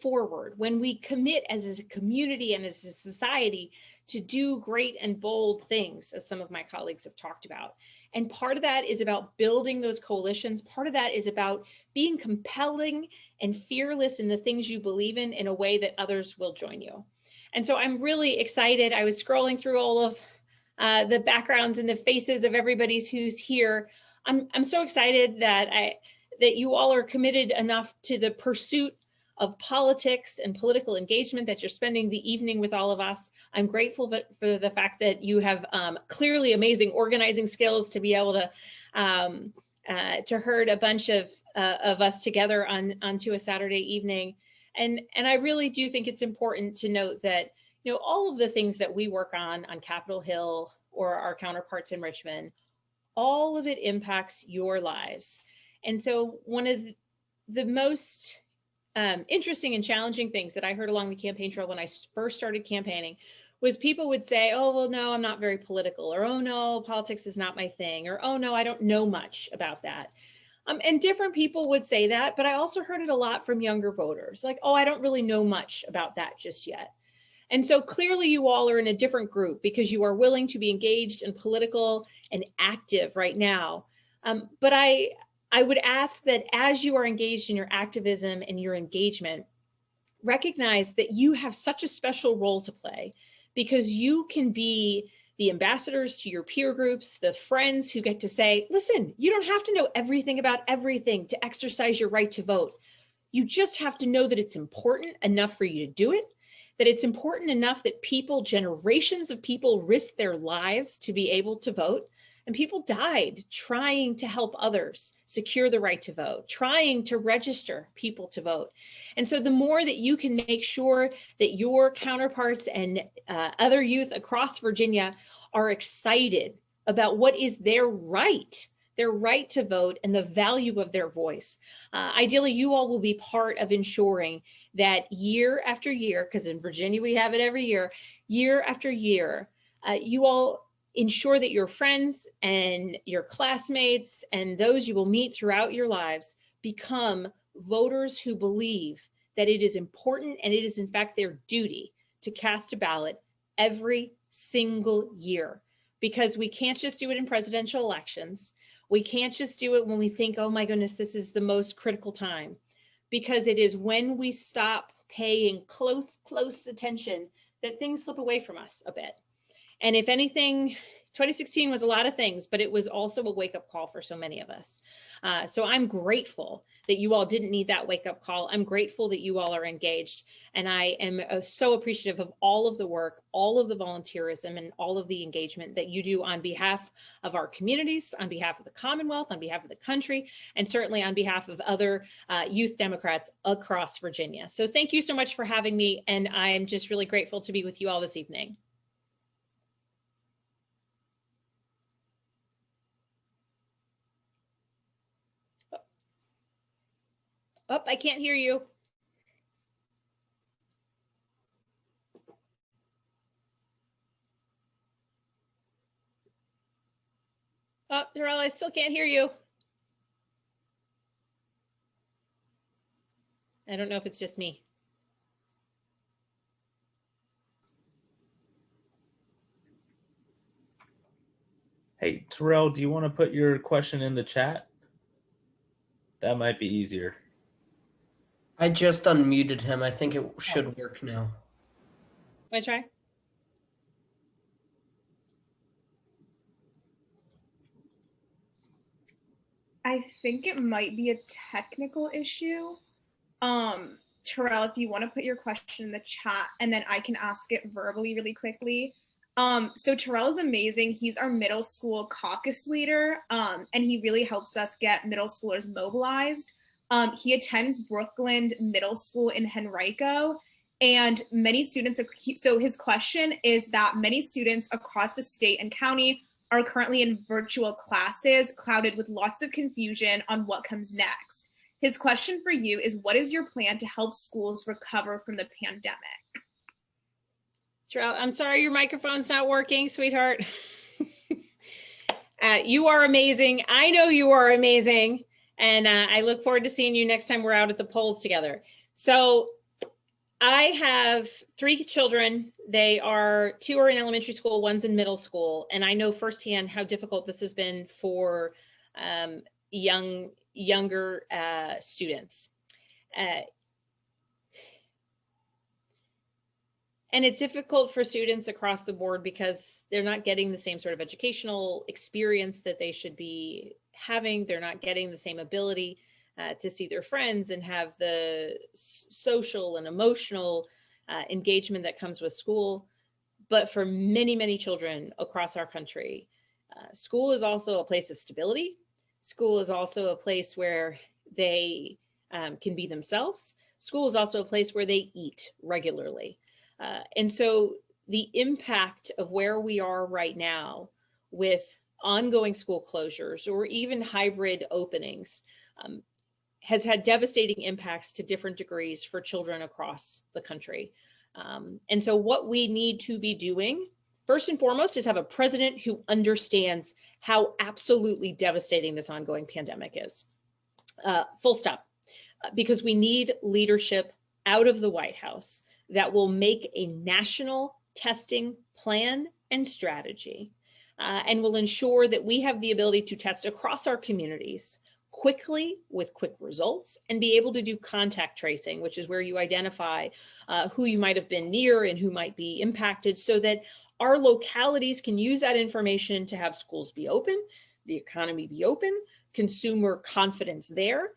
forward, when we commit as a community and as a society to do great and bold things, as some of my colleagues have talked about. And part of that is about building those coalitions. Part of that is about being compelling and fearless in the things you believe in a way that others will join you. And so I'm really excited. I was scrolling through all of the backgrounds and the faces of everybody who's here. I'm so excited that you all are committed enough to the pursuit of politics and political engagement, that you're spending the evening with all of us. I'm grateful for the fact that you have clearly amazing organizing skills to be able to herd a bunch of us together onto a Saturday evening. And I really do think it's important to note that, you know, all of the things that we work on Capitol Hill or our counterparts in Richmond, all of it impacts your lives. And so one of the most interesting and challenging things that I heard along the campaign trail when I first started campaigning was people would say, oh, well, no, I'm not very political, or, oh, no, politics is not my thing, or, oh, no, I don't know much about that. And different people would say that, but I also heard it a lot from younger voters, like, oh, I don't really know much about that just yet. And so clearly you all are in a different group because you are willing to be engaged and political and active right now. But I would ask that as you are engaged in your activism and your engagement, recognize that you have such a special role to play, because you can be the ambassadors to your peer groups, the friends who get to say, listen, you don't have to know everything about everything to exercise your right to vote. You just have to know that it's important enough for you to do it, that it's important enough that people, generations of people, risk their lives to be able to vote. And people died trying to help others secure the right to vote, trying to register people to vote. And so the more that you can make sure that your counterparts and other youth across Virginia are excited about what is their right to vote and the value of their voice. Ideally, you all will be part of ensuring that year after year, because in Virginia we have it every year after year, you all ensure that your friends and your classmates and those you will meet throughout your lives become voters who believe that it is important and it is in fact their duty to cast a ballot every single year. Because we can't just do it in presidential elections. We can't just do it when we think, oh my goodness, this is the most critical time. Because it is when we stop paying close attention that things slip away from us a bit. And if anything 2016 was a lot of things, but it was also a wake-up call for so many of us. So I'm grateful that you all didn't need that wake-up call. I'm grateful that you all are engaged. And I am so appreciative of all of the work, all of the volunteerism, and all of the engagement that you do on behalf of our communities, on behalf of the Commonwealth, on behalf of the country, and certainly on behalf of other youth Democrats across Virginia. So thank you so much for having me. And I'm just really grateful to be with you all this evening. Oh, I can't hear you. Oh, Darrell, I still can't hear you. I don't know if it's just me. Hey, Terrell, do you want to put your question in the chat? That might be easier. I just unmuted him. I think it should work now. Want to try? I think it might be a technical issue. Terrell, if you want to put your question in the chat and then I can ask it verbally really quickly. So Terrell is amazing. He's our middle school caucus leader, and he really helps us get middle schoolers mobilized. He attends Brookland Middle School in Henrico, and many students, so his question is that many students across the state and county are currently in virtual classes, clouded with lots of confusion on what comes next. His question for you is, what is your plan to help schools recover from the pandemic? Terrell, I'm sorry, your microphone's not working, sweetheart. You are amazing. I know you are amazing. And I look forward to seeing you next time we're out at the polls together. So I have 3 children. Two are in elementary school, one's in middle school. And I know firsthand how difficult this has been for younger students. And it's difficult for students across the board because they're not getting the same sort of educational experience that they should be having. They're not getting the same ability to see their friends and have the social and emotional engagement that comes with school. But for many, many children across our country, school is also a place of stability. School is also a place where they can be themselves. School is also a place where they eat regularly. And so the impact of where we are right now with ongoing school closures or even hybrid openings has had devastating impacts to different degrees for children across the country. And so what we need to be doing, first and foremost, is have a president who understands how absolutely devastating this ongoing pandemic is. Full stop. Because we need leadership out of the White House that will make a national testing plan and strategy and will ensure that we have the ability to test across our communities quickly with quick results and be able to do contact tracing, which is where you identify who you might have been near and who might be impacted, so that our localities can use that information to have schools be open, the economy be open, consumer confidence there.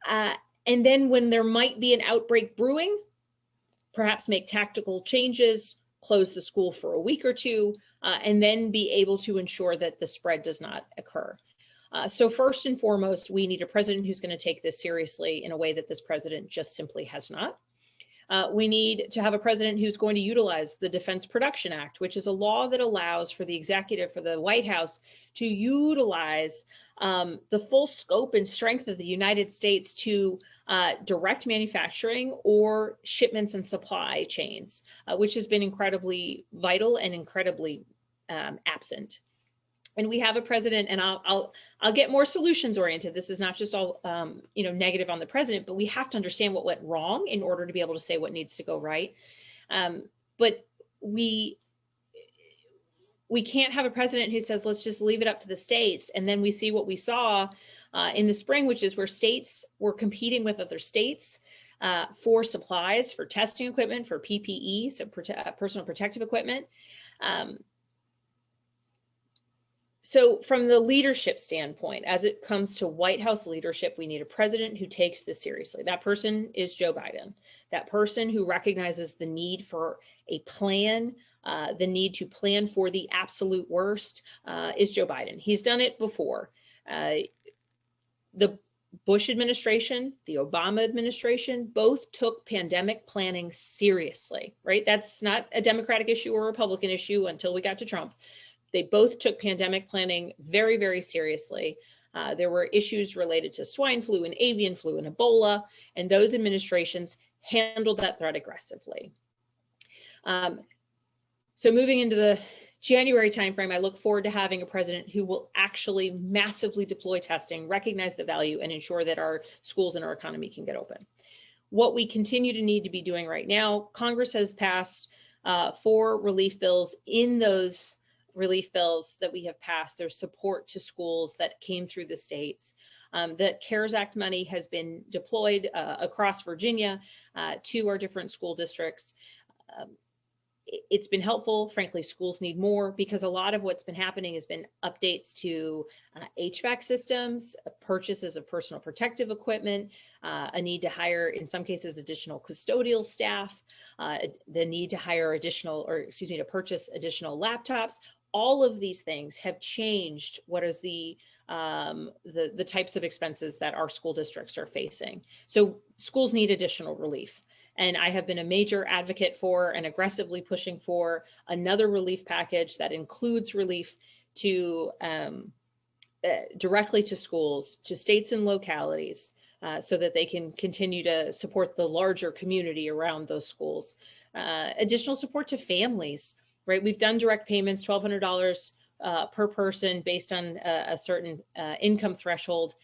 And then when there might be an outbreak brewing, perhaps make tactical changes, close the school for a week or two, and then be able to ensure that the spread does not occur. So first and foremost, we need a president who's going to take this seriously in a way that this president just simply has not. We need to have a president who's going to utilize the Defense Production Act, which is a law that allows for the executive, for the White House, to utilize the full scope and strength of the United States to direct manufacturing or shipments and supply chains, which has been incredibly vital and incredibly absent. And we have a president, and I'll get more solutions oriented. This is not just all negative on the president, but we have to understand what went wrong in order to be able to say what needs to go right. But we can't have a president who says, let's just leave it up to the states. And then we see what we saw in the spring, which is where states were competing with other states for supplies, for testing equipment, for PPE, so personal protective equipment. So from the leadership standpoint, as it comes to White House leadership, we need a president who takes this seriously. That person is Joe Biden. That person who recognizes the need for a plan, the need to plan for the absolute worst, is Joe Biden. He's done it before. The Bush administration, the Obama administration, both took pandemic planning seriously, right? That's not a Democratic issue or a Republican issue until we got to Trump. They both took pandemic planning very, very seriously. There were issues related to swine flu and avian flu and Ebola, and those administrations handled that threat aggressively. So moving into the January timeframe, I look forward to having a president who will actually massively deploy testing, recognize the value, and ensure that our schools and our economy can get open. What we continue to need to be doing right now, Congress has passed 4 relief bills. In those relief bills that we have passed, there's support to schools that came through the states. The CARES Act money has been deployed across Virginia to our different school districts. It's been helpful. Frankly, schools need more because a lot of what's been happening has been updates to HVAC systems, purchases of personal protective equipment, a need to hire, in some cases, additional custodial staff, the need to hire to purchase additional laptops. All of these things have changed what is the types of expenses that our school districts are facing. So schools need additional relief. And I have been a major advocate for and aggressively pushing for another relief package that includes relief to directly to schools, to states and localities, so that they can continue to support the larger community around those schools. Additional support to families, right? We've done direct payments, $1,200 per person based on a certain income threshold.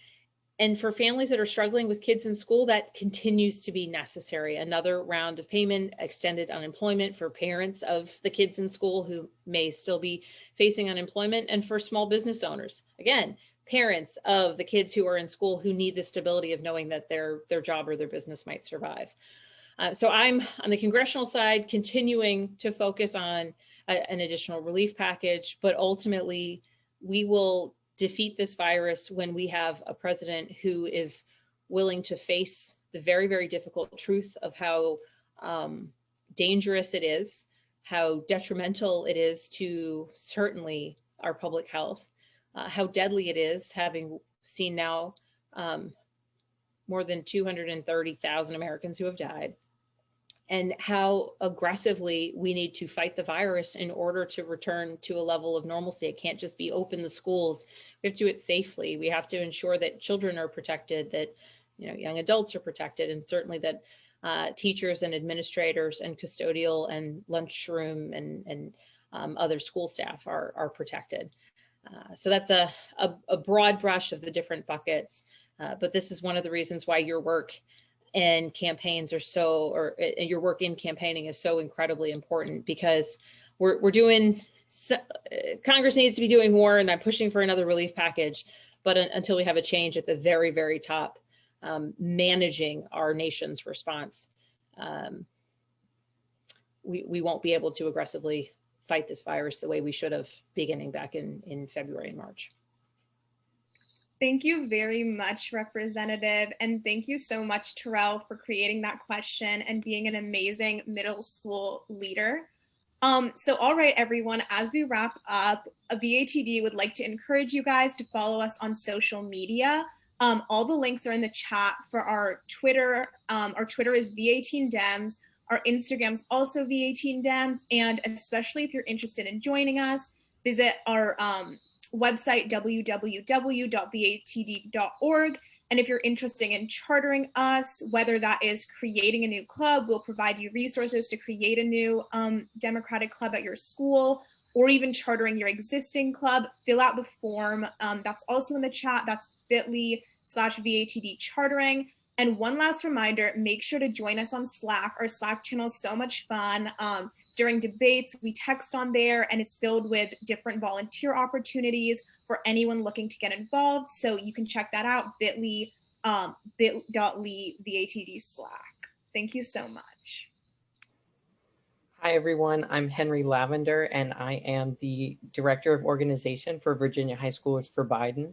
And for families that are struggling with kids in school, that continues to be necessary. Another round of payment, extended unemployment for parents of the kids in school who may still be facing unemployment, and for small business owners. Again, parents of the kids who are in school who need the stability of knowing that their job or their business might survive. So I'm on the congressional side continuing to focus on an additional relief package, but ultimately we will defeat this virus when we have a president who is willing to face the very, very difficult truth of how dangerous it is, how detrimental it is to certainly our public health, how deadly it is, having seen now more than 230,000 Americans who have died, and how aggressively we need to fight the virus in order to return to a level of normalcy. It can't just be open the schools. We have to do it safely. We have to ensure that children are protected, that young adults are protected, and certainly that teachers and administrators and custodial and lunchroom and other school staff are protected. So that's a broad brush of the different buckets, but this is one of the reasons why your work and campaigns are your work in campaigning is so incredibly important, because we're doing, Congress needs to be doing more, and I'm pushing for another relief package, but until we have a change at the very, very top, managing our nation's response, we won't be able to aggressively fight this virus the way we should have beginning back in February and March. Thank you very much, Representative. And thank you so much, Terrell, for creating that question and being an amazing middle school leader. So all right, everyone, as we wrap up, VATD would like to encourage you guys to follow us on social media. All the links are in the chat for our Twitter. Our Twitter is VA18Dems. Our Instagram's also VA18Dems. And especially if you're interested in joining us, visit our website, www.vatd.org. And if you're interested in chartering us, whether that is creating a new club, we'll provide you resources to create a new Democratic club at your school, or even chartering your existing club, fill out the form. That's also in the chat. That's bit.ly/VATD chartering. And one last reminder, make sure to join us on Slack. Our Slack channel is so much fun. During debates, we text on there, and it's filled with different volunteer opportunities for anyone looking to get involved. So you can check that out, bit.ly VATD Slack. Thank you so much. Hi, everyone. I'm Henry Lavender, and I am the Director of Organization for Virginia High Schools for Biden.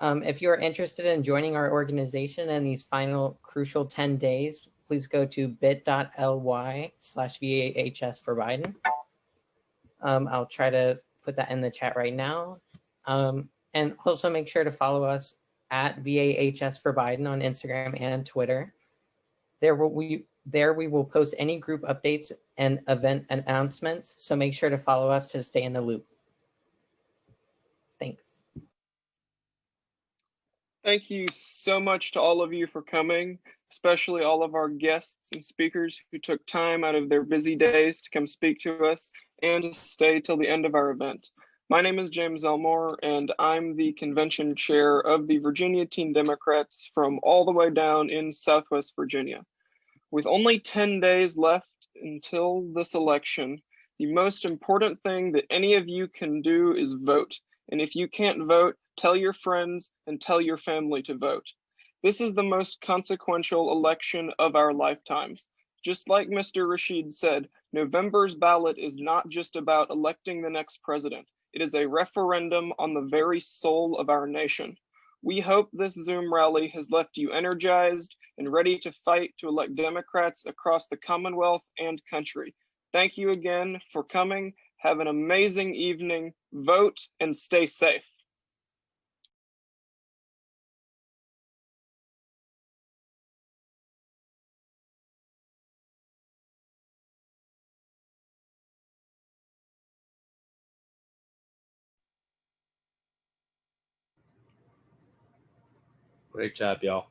If you are interested in joining our organization in these final crucial 10 days, please go to bit.ly/VAHS for Biden. I'll try to put that in the chat right now. And also make sure to follow us at VAHS for Biden on Instagram and Twitter. There we will post any group updates and event announcements, so make sure to follow us to stay in the loop. Thanks. Thank you so much to all of you for coming, especially all of our guests and speakers who took time out of their busy days to come speak to us and to stay till the end of our event. My name is James Elmore, and I'm the convention chair of the Virginia Teen Democrats from all the way down in Southwest Virginia. With only 10 days left until this election, the most important thing that any of you can do is vote. And if you can't vote, tell your friends and tell your family to vote. This is the most consequential election of our lifetimes. Just like Mr. Rashid said, November's ballot is not just about electing the next president. It is a referendum on the very soul of our nation. We hope this Zoom rally has left you energized and ready to fight to elect Democrats across the Commonwealth and country. Thank you again for coming. Have an amazing evening. Vote and stay safe. Great job, y'all.